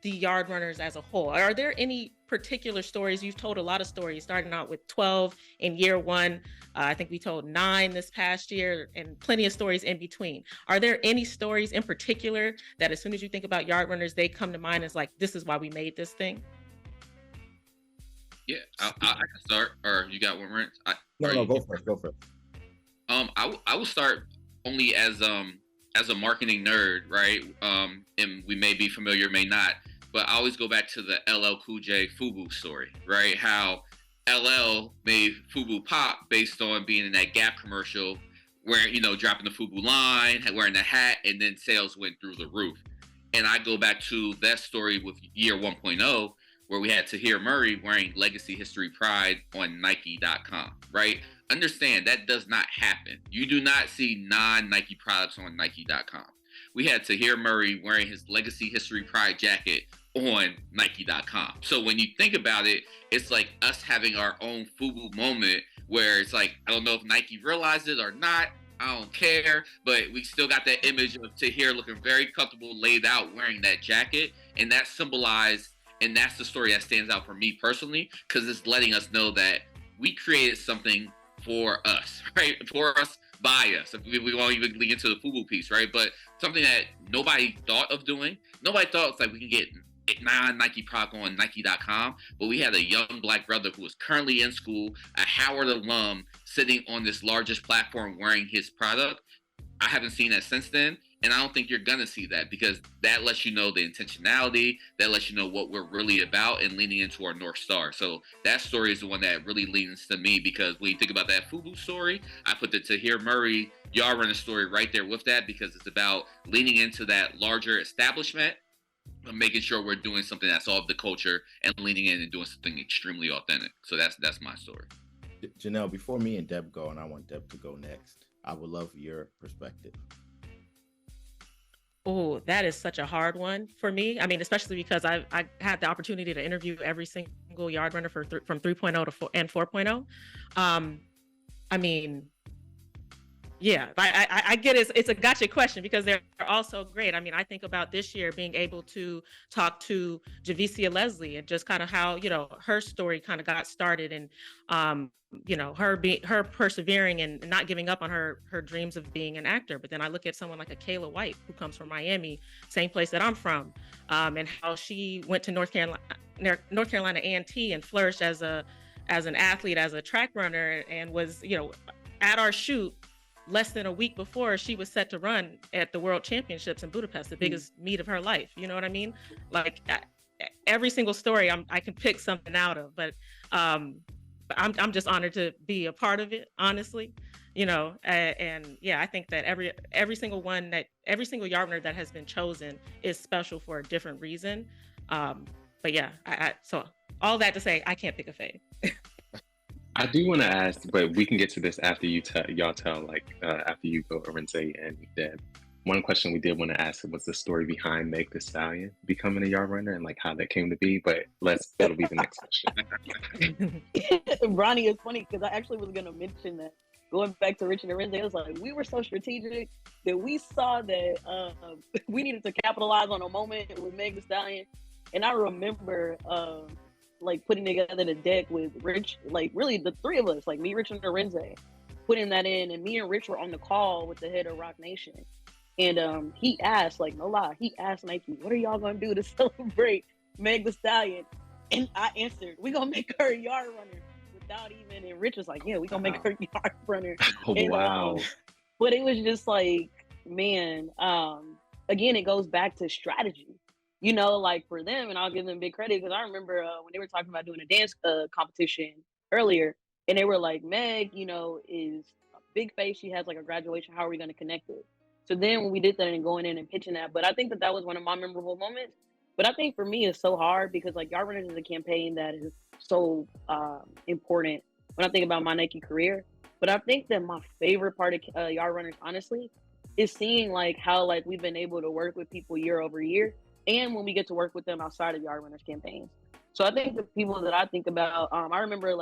the Yard Runners as a whole. Are there any particular stories? You've told a lot of stories, starting out with 12 in year one. I think we told 9 this past year, and plenty of stories in between. Are there any stories in particular that as soon as you think about Yard Runners, they come to mind as like, this is why we made this thing? Yeah, I can start. Or you got one, Rent? No, go for it. I will start only as as a marketing nerd, right? And we may be familiar, may not, but I always go back to the LL Cool J FUBU story, right? How LL made FUBU pop based on being in that Gap commercial, where dropping the FUBU line, wearing the hat, and then sales went through the roof. And I go back to that story with Year 1.0, where we had Tahir Murray wearing Legacy History Pride on Nike.com, right? Understand that does not happen. You do not see non-Nike products on Nike.com. We had Tahir Murray wearing his Legacy History Pride jacket on Nike.com. So when you think about it, it's like us having our own FUBU moment where it's like, I don't know if Nike realized it or not. I don't care, but we still got that image of Tahir looking very comfortable, laid out, wearing that jacket, and that symbolized, and that's the story that stands out for me personally, because it's letting us know that we created something for us, right? For us, by us. We won't even lead into the FUBU piece, right? But something that nobody thought of doing. Nobody thought it's like we can get non-Nike product on Nike.com, but we had a young Black brother who was currently in school, a Howard alum, sitting on this largest platform wearing his product. I haven't seen that since then, and I don't think you're gonna see that, because that lets you know the intentionality, that lets you know what we're really about and leaning into our North Star. So that story is the one that really leans to me, because when you think about that FUBU story, I put the Tahir Murray Yardrunner story right there with that, because it's about leaning into that larger establishment, but making sure we're doing something that's all of the culture and leaning in and doing something extremely authentic. So that's my story. Janelle, before me and Deb go, and I want Deb to go next, I would love your perspective. Oh, that is such a hard one for me. I mean, especially because I had the opportunity to interview every single Yardrunner from 3.0 to 4 and 4.0. I mean, yeah, I get it. It's a gotcha question, because they're also great. I mean, I think about this year being able to talk to Javicia Leslie and just kind of how, her story kind of got started, and, her persevering and not giving up on her dreams of being an actor. But then I look at someone like a Kayla White, who comes from Miami, same place that I'm from, and how she went to North Carolina A&T and flourished as an athlete, as a track runner, and was, at our shoot less than a week before she was set to run at the World Championships in Budapest, the biggest meet of her life. You know what I mean? Like, every single story I can pick something out of, but I'm just honored to be a part of it, honestly. And yeah, I think that every single Yardrunner that has been chosen is special for a different reason. But yeah, so all that to say, I can't pick a fave. I do want to ask, but we can get to this after y'all tell, after you go, Arinze and Deb. One question we did want to ask was the story behind Meg Thee Stallion becoming a Yardrunner and how that came to be, but that'll be the next question. Ronnie, is funny because I actually was going to mention that. Going back to Rich and Arinze, it was like, we were so strategic that we saw that we needed to capitalize on a moment with Meg Thee Stallion. And I remember putting together the deck with Rich, really the three of us, me, Rich, and Arinze, putting that in. And me and Rich were on the call with the head of Rock Nation. And he asked, no lie, he asked Nike, what are y'all going to do to celebrate Meg Thee Stallion? And I answered, we going to make her a Yardrunner without even, and Rich was like, yeah, we going to make her a Yardrunner. Oh, and, wow. But it was just man, again, it goes back to strategy. For them, and I'll give them big credit, because I remember when they were talking about doing a dance competition earlier, and they were like, Meg, is a big face. She has a graduation. How are we going to connect it? So then when we did that and going in and pitching that, but I think that was one of my memorable moments. But I think for me, it's so hard because Yardrunners is a campaign that is so important when I think about my Nike career. But I think that my favorite part of Yardrunners, honestly, is seeing how we've been able to work with people year over year, and when we get to work with them outside of Yardrunners campaigns. So I think the people that I think about, I remember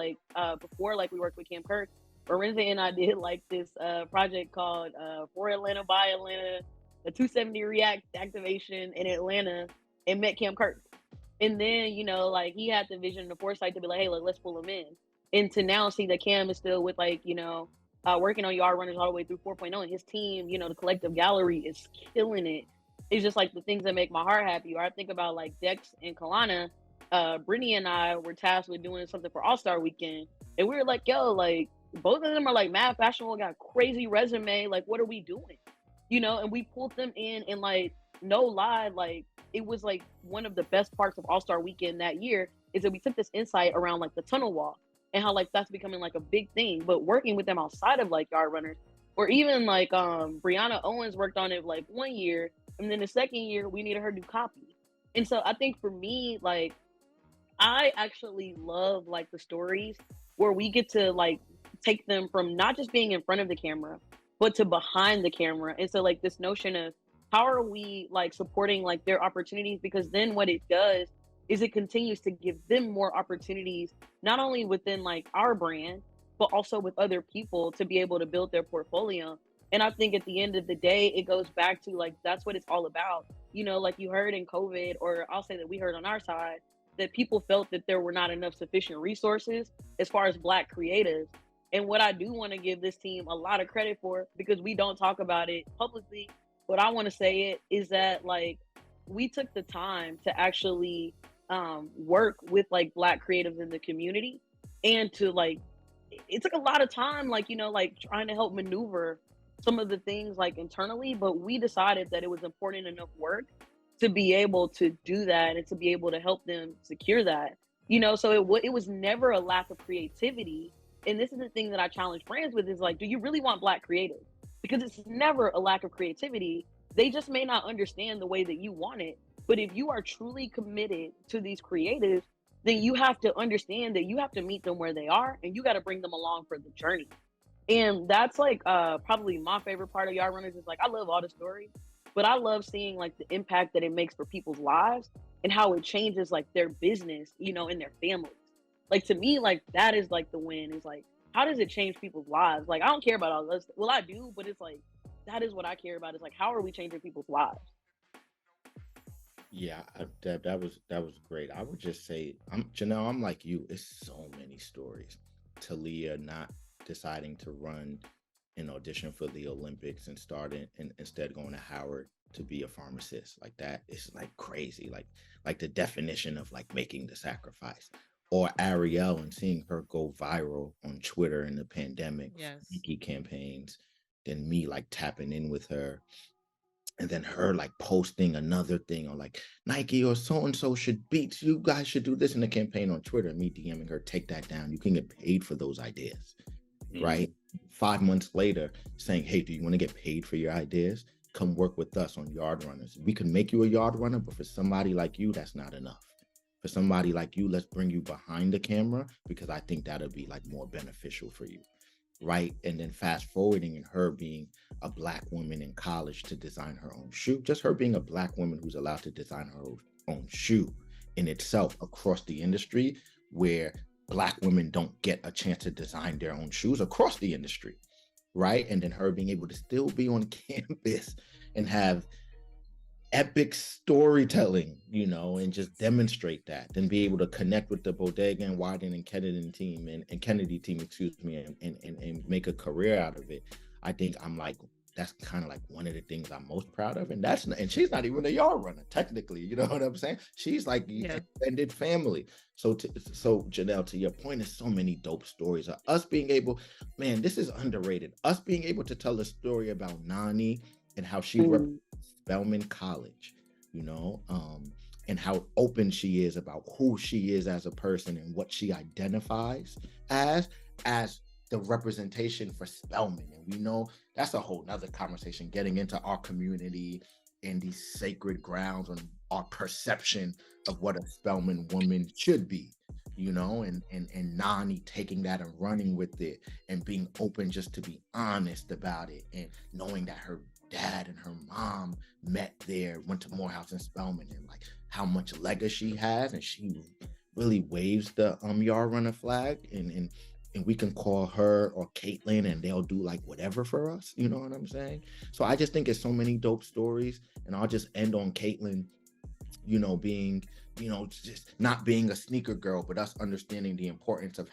before we worked with Camp Kirk, Arinze and I did this project called For Atlanta by Atlanta, a 270 React activation in Atlanta, and met Camp Kirk. And then, he had the vision and the foresight to be hey, let's pull him in. And to now see that Cam is still with working on Yardrunners all the way through 4.0, and his team, the collective gallery is killing it. It's just the things that make my heart happy. Or I think about Dex and Kalana. Brittany and I were tasked with doing something for All-Star Weekend, and we were both of them are mad fashionable, got crazy resume. What are we doing? and we pulled them in, and like, no lie, like, it was like one of the best parts of All-Star Weekend that year is that we took this insight around like the tunnel walk and how like that's becoming like a big thing. But working with them outside of like Yard Runners, or even like Brianna Owens worked on it like 1 year, and then the second year we needed her to copy. And so I think for me, like, I actually love like the stories where we get to like take them from not just being in front of the camera, but to behind the camera. And so like this notion of how are we like supporting like their opportunities, because then what it does is it continues to give them more opportunities, not only within like our brand, but also with other people to be able to build their portfolio. And I think at the end of the day, it goes back to like that's what it's all about. Like you heard in COVID, or I'll say that we heard on our side, that people felt that there were not enough sufficient resources as far as Black creatives. And what I do want to give this team a lot of credit for, because we don't talk about it publicly, but I want to say it, is that like we took the time to actually work with like Black creatives in the community, and to like, it took a lot of time, like, like trying to help maneuver some of the things like internally, but we decided that it was important enough work to be able to do that and to be able to help them secure that. So it was never a lack of creativity. And this is the thing that I challenge brands with, is like, do you really want Black creatives? Because it's never a lack of creativity. They just may not understand the way that you want it. But if you are truly committed to these creatives, then you have to understand that you have to meet them where they are, and you got to bring them along for the journey. And that's like probably my favorite part of Yard Runners, is like, I love all the stories, but I love seeing like the impact that it makes for people's lives and how it changes like their business, and their families. Like, to me, like, that is like the win, is like, how does it change people's lives? Like, I don't care about all this. Well, I do, but it's like, that is what I care about, is like, how are we changing people's lives? Yeah, that was great. I would just say, Janelle, I'm like you. It's so many stories. Talia not deciding to run an audition for the Olympics and starting and instead going to Howard to be a pharmacist. Like, that is like crazy. Like the definition of like making the sacrifice. Or Ariel, and seeing her go viral on Twitter in the pandemic, Yes. Nike campaigns, then me like tapping in with her, and then her like posting another thing, or like Nike or so and so should beat you guys should do this in the campaign on Twitter, and me DMing her, take that down, you can get paid for those ideas. Right? 5 months later, saying, hey, do you want to get paid for your ideas? Come work with us on Yard Runners. We can make you a Yard Runner, but for somebody like you, that's not enough. For somebody like you, let's bring you behind the camera, because I think that'll be like more beneficial for you. Right? And then fast forwarding, and her being a Black woman in college to design her own shoe, just her being a Black woman who's allowed to design her own shoe in itself across the industry, where Black women don't get a chance to design their own shoes across the industry. Right? And then her being able to still be on campus and have epic storytelling, and just demonstrate that, then be able to connect with the Bodega and Wyden and Kennedy team and Kennedy team, excuse me, and make a career out of it. I think I'm like, that's kind of like one of the things I'm most proud of. And she's not even a Yard Runner technically, you know what I'm saying? She's like extended family. So Janelle, to your point, there's so many dope stories of us being able, man, this is underrated, us being able to tell a story about Nani and how she represents Spelman College, and how open she is about who she is as a person and what she identifies as the representation for Spelman. And we know that's a whole nother conversation, getting into our community and these sacred grounds and our perception of what a Spelman woman should be, and Nani taking that and running with it and being open just to be honest about it, and knowing that her dad and her mom met there, went to Morehouse and Spelman, and like how much legacy she has, and she really waves the Yard Runner flag, and we can call her or Caitlin, and they'll do like whatever for us, you know what I'm saying? So I just think it's so many dope stories, and I'll just end on Caitlin, being, just not being a sneaker girl, but us understanding the importance of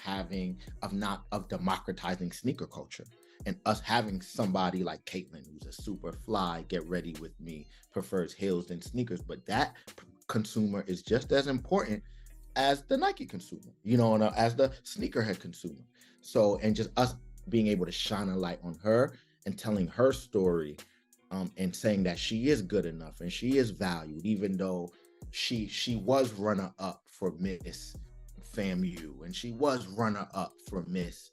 democratizing sneaker culture. And us having somebody like Caitlin, who's a super fly, get ready with me, prefers heels than sneakers, but that consumer is just as important as the Nike consumer, as the sneakerhead consumer. So, and just us being able to shine a light on her and telling her story and saying that she is good enough and she is valued, even though she was runner up for Miss FAMU and she was runner up for Miss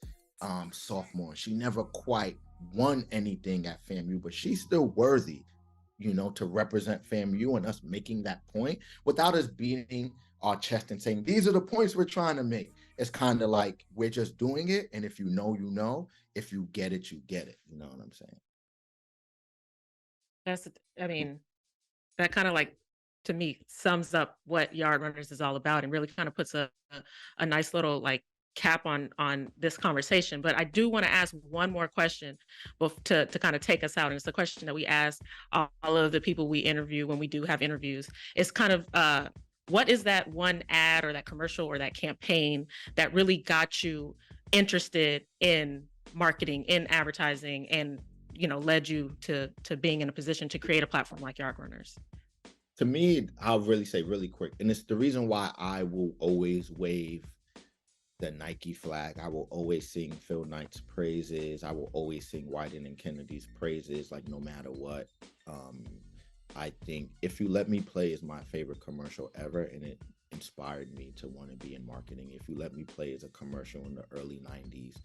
sophomore. She never quite won anything at FAMU, but she's still worthy, you know, to represent FAMU, and us making that point without us beating our chest and saying, these are the points we're trying to make. It's kind of like we're just doing it. And if you know, you know, if you get it, you get it. You know what I'm saying? I mean, that kind of like, to me, sums up what Yard Runners is all about and really kind of puts a nice little like cap on this conversation. But I do want to ask one more question to kind of take us out. And it's a question that we ask all of the people we interview when we do have interviews. It's kind of, what is that one ad or that commercial or that campaign that really got you interested in marketing, in advertising, and, you know, led you to being in a position to create a platform like Yard Runners? To me, I'll really say really quick, and it's the reason why I will always wave the Nike flag. I will always sing Phil Knight's praises. I will always sing Wyden and Kennedy's praises, like no matter what. I think If You Let Me Play is my favorite commercial ever, and it inspired me to want to be in marketing. If You Let Me Play is a commercial in the early 90s.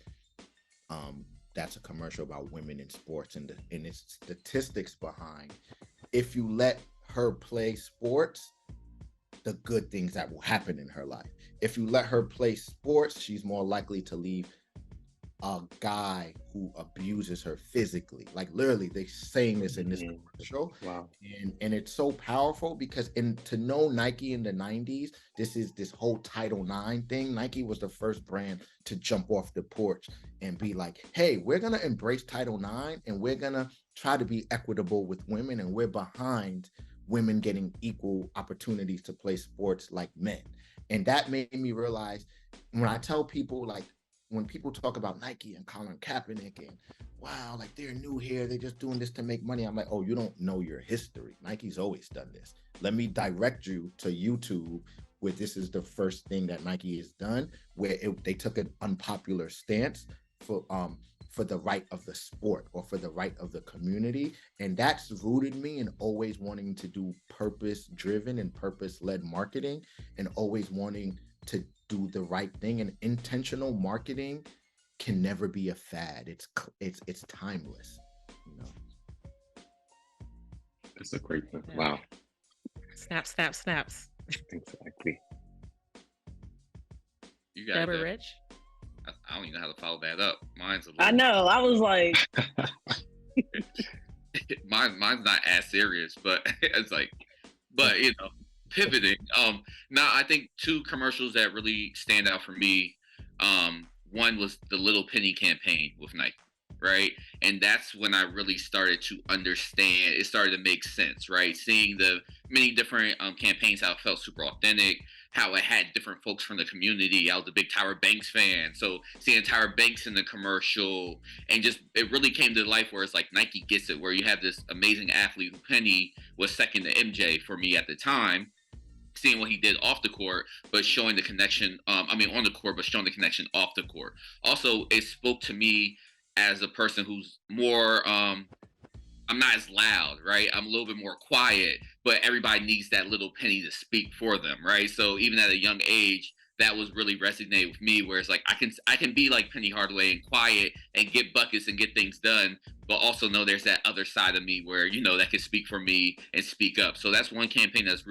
That's a commercial about women in sports and its statistics behind. If you let her play sports, the good things that will happen in her life. If you let her play sports, she's more likely to leave a guy who abuses her physically. Like literally, they're saying this in this commercial. Wow. And it's so powerful because to know Nike in the 90s, this whole Title IX thing. Nike was the first brand to jump off the porch and be like, hey, we're gonna embrace Title IX and we're gonna try to be equitable with women, and we're behind women getting equal opportunities to play sports like men. And that made me realize, when I tell people, like, when people talk about Nike and Colin Kaepernick and wow, like they're new here, they're just doing this to make money. I'm like, oh, you don't know your history. Nike's always done this. Let me direct you to YouTube, where this is the first thing that Nike has done, where they took an unpopular stance for the right of the sport or for the right of the community. And that's rooted me in always wanting to do purpose-driven and purpose-led marketing, and always wanting to do the right thing. And intentional marketing can never be a fad. It's timeless, you know. That's a great thing. Wow. Snap, snap, snaps. Exactly. You got Deborah that. Rich? I don't even know how to follow that up. Mine's a little. I know. I was like, mine's not as serious, but it's like, but you know, pivoting. Now I think two commercials that really stand out for me. One was the Little Penny campaign with Nike, right? And that's when I really started to understand. It started to make sense, right? Seeing the many different campaigns, how it felt super authentic, how it had different folks from the community. I was a big Tyra Banks fan, so seeing Tyra Banks in the commercial, and just it really came to life where it's like Nike gets it, where you have this amazing athlete who Penny was second to MJ for me at the time, seeing what he did off the court, but showing the connection, on the court, but showing the connection off the court. Also, it spoke to me as a person who's more, I'm not as loud, right? I'm a little bit more quiet, but everybody needs that little penny to speak for them, right? So even at a young age, that was really resonated with me, where it's like I can be like Penny Hardaway and quiet and get buckets and get things done, but also know there's that other side of me where, you know, that can speak for me and speak up. So that's one campaign that's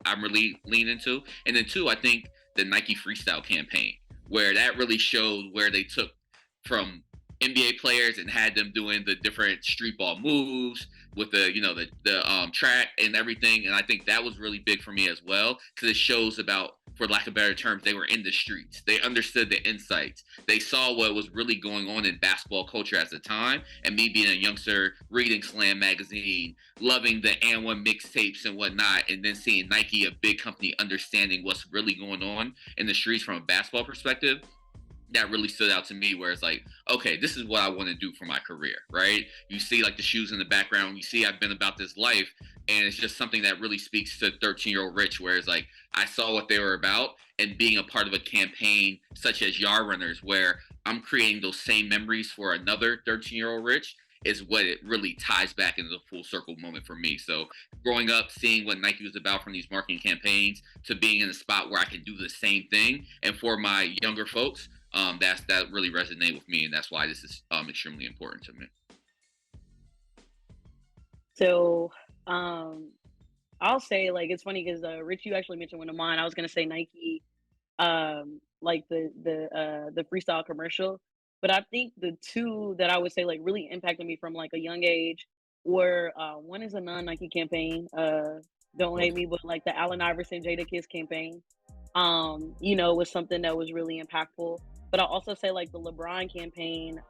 I'm really leaning into. And then two, I think the Nike Freestyle campaign, where that really showed where they took from NBA players and had them doing the different street ball moves with the, you know, the track and everything. And I think that was really big for me as well, because it shows about, for lack of better terms, they were in the streets. They understood the insights. They saw what was really going on in basketball culture at the time. And me being a youngster, reading Slam magazine, loving the And One mixtapes and whatnot, and then seeing Nike, a big company, understanding what's really going on in the streets from a basketball perspective, that really stood out to me, where it's like, okay, this is what I want to do for my career, right? You see like the shoes in the background, you see I've been about this life, and it's just something that really speaks to 13-year-old Rich, where it's like, I saw what they were about, and being a part of a campaign such as Yardrunners, where I'm creating those same memories for another 13-year-old Rich, is what it really ties back into the full circle moment for me. So growing up, seeing what Nike was about from these marketing campaigns to being in a spot where I can do the same thing, and for my younger folks, that really resonated with me, and that's why this is extremely important to me. So I'll say, like, it's funny because Rich, you actually mentioned one of mine. I was gonna say Nike, like the freestyle commercial, but I think the two that I would say like really impacted me from like a young age were one is a non-Nike campaign, Don't Hate Me, but like the Allen Iverson Jada Kiss campaign, you know, was something that was really impactful. But I'll also say like the LeBron campaign,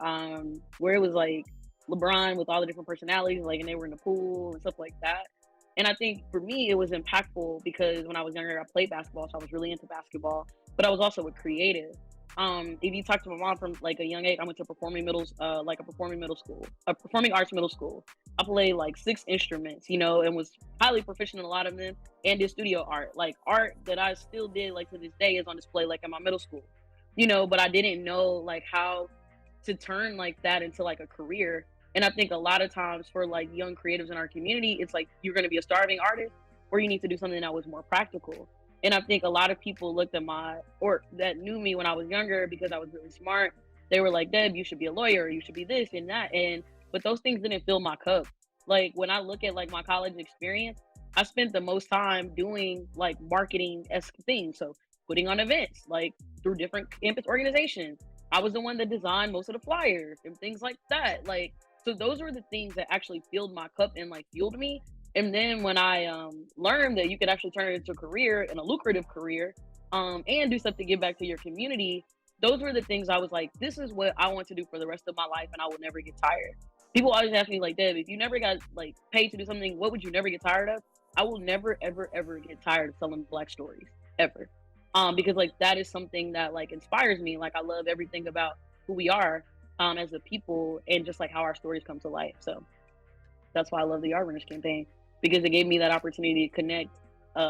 where it was like LeBron with all the different personalities, like, and they were in the pool and stuff like that. And I think for me, it was impactful because when I was younger, I played basketball, so I was really into basketball. But I was also a creative. If you talk to my mom from like a young age, I went to performing school, a performing arts middle school. I played like 6 instruments, you know, and was highly proficient in a lot of them, and did studio art, like art that I still did like to this day is on display like in my middle school, you know. But I didn't know like how to turn like that into like a career. And I think a lot of times for like young creatives in our community, it's like you're going to be a starving artist, or you need to do something that was more practical. And I think a lot of people looked at or that knew me when I was younger because I was really smart. They were like, Deb, you should be a lawyer, you should be this and that. But those things didn't fill my cup. Like when I look at like my college experience, I spent the most time doing like marketing-esque things. So putting on events, like through different campus organizations. I was the one that designed most of the flyers and things like that. Like, so those were the things that actually filled my cup and like fueled me. And then when I learned that you could actually turn it into a career and a lucrative career, and do something to give back to your community, those were the things I was like, this is what I want to do for the rest of my life, and I will never get tired. People always ask me like, Deb, if you never got like paid to do something, what would you never get tired of? I will never, ever, ever get tired of telling Black stories, ever. Because like that is something that like inspires me. Like I love everything about who we are as a people, and just like how our stories come to life. So that's why I love the Yardrunners campaign, because it gave me that opportunity to connect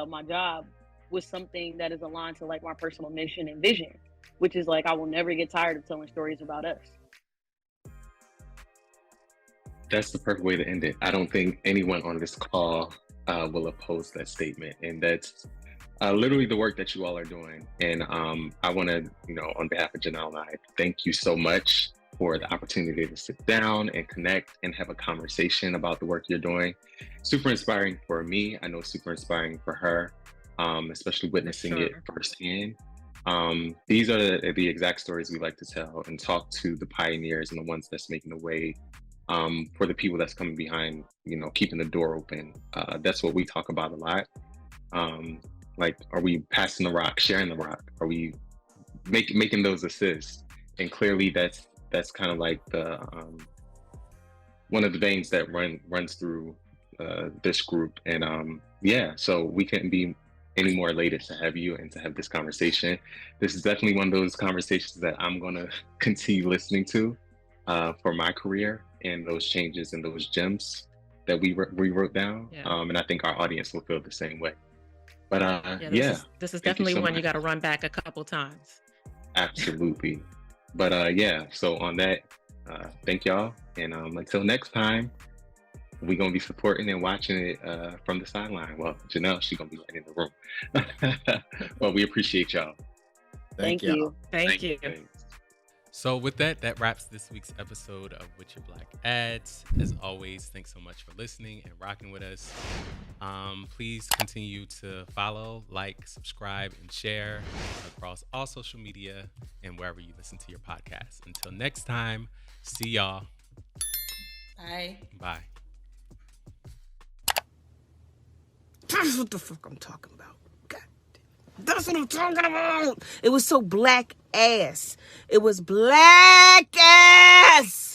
my job with something that is aligned to like my personal mission and vision, which is like I will never get tired of telling stories about us. That's the perfect way to end it. I don't think anyone on this call will oppose that statement, and that's literally the work that you all are doing. And I want to, you know, on behalf of Janelle and I, thank you so much for the opportunity to sit down and connect and have a conversation about the work you're doing. Super inspiring for me. I know super inspiring for her, especially witnessing it firsthand. These are the exact stories we like to tell and talk to the pioneers and the ones that's making the way for the people that's coming behind, you know, keeping the door open. That's what we talk about a lot. Like, are we passing the rock, sharing the rock? Are we making those assists? And clearly that's kind of like the one of the veins that runs through this group. And yeah, so we couldn't be any more elated to have you and to have this conversation. This is definitely one of those conversations that I'm going to continue listening to for my career, and those changes and those gems that we wrote down. Yeah. And I think our audience will feel the same way. But this is definitely one you got to run back a couple times. Absolutely. But yeah, so on that, thank y'all. And until next time, we're going to be supporting and watching it from the sideline. Well, Janelle, she's going to be right in the room. Well, we appreciate y'all. Thank you. Thank you. Thanks. So with that wraps this week's episode of Witcha Black Ads. As always, thanks so much for listening and rocking with us. Please continue to follow, like, subscribe, and share across all social media and wherever you listen to your podcast. Until next time, see y'all. Bye. Bye. That's what the fuck I'm talking about. God, that's what I'm talking about. It was so black ass. It was black ass.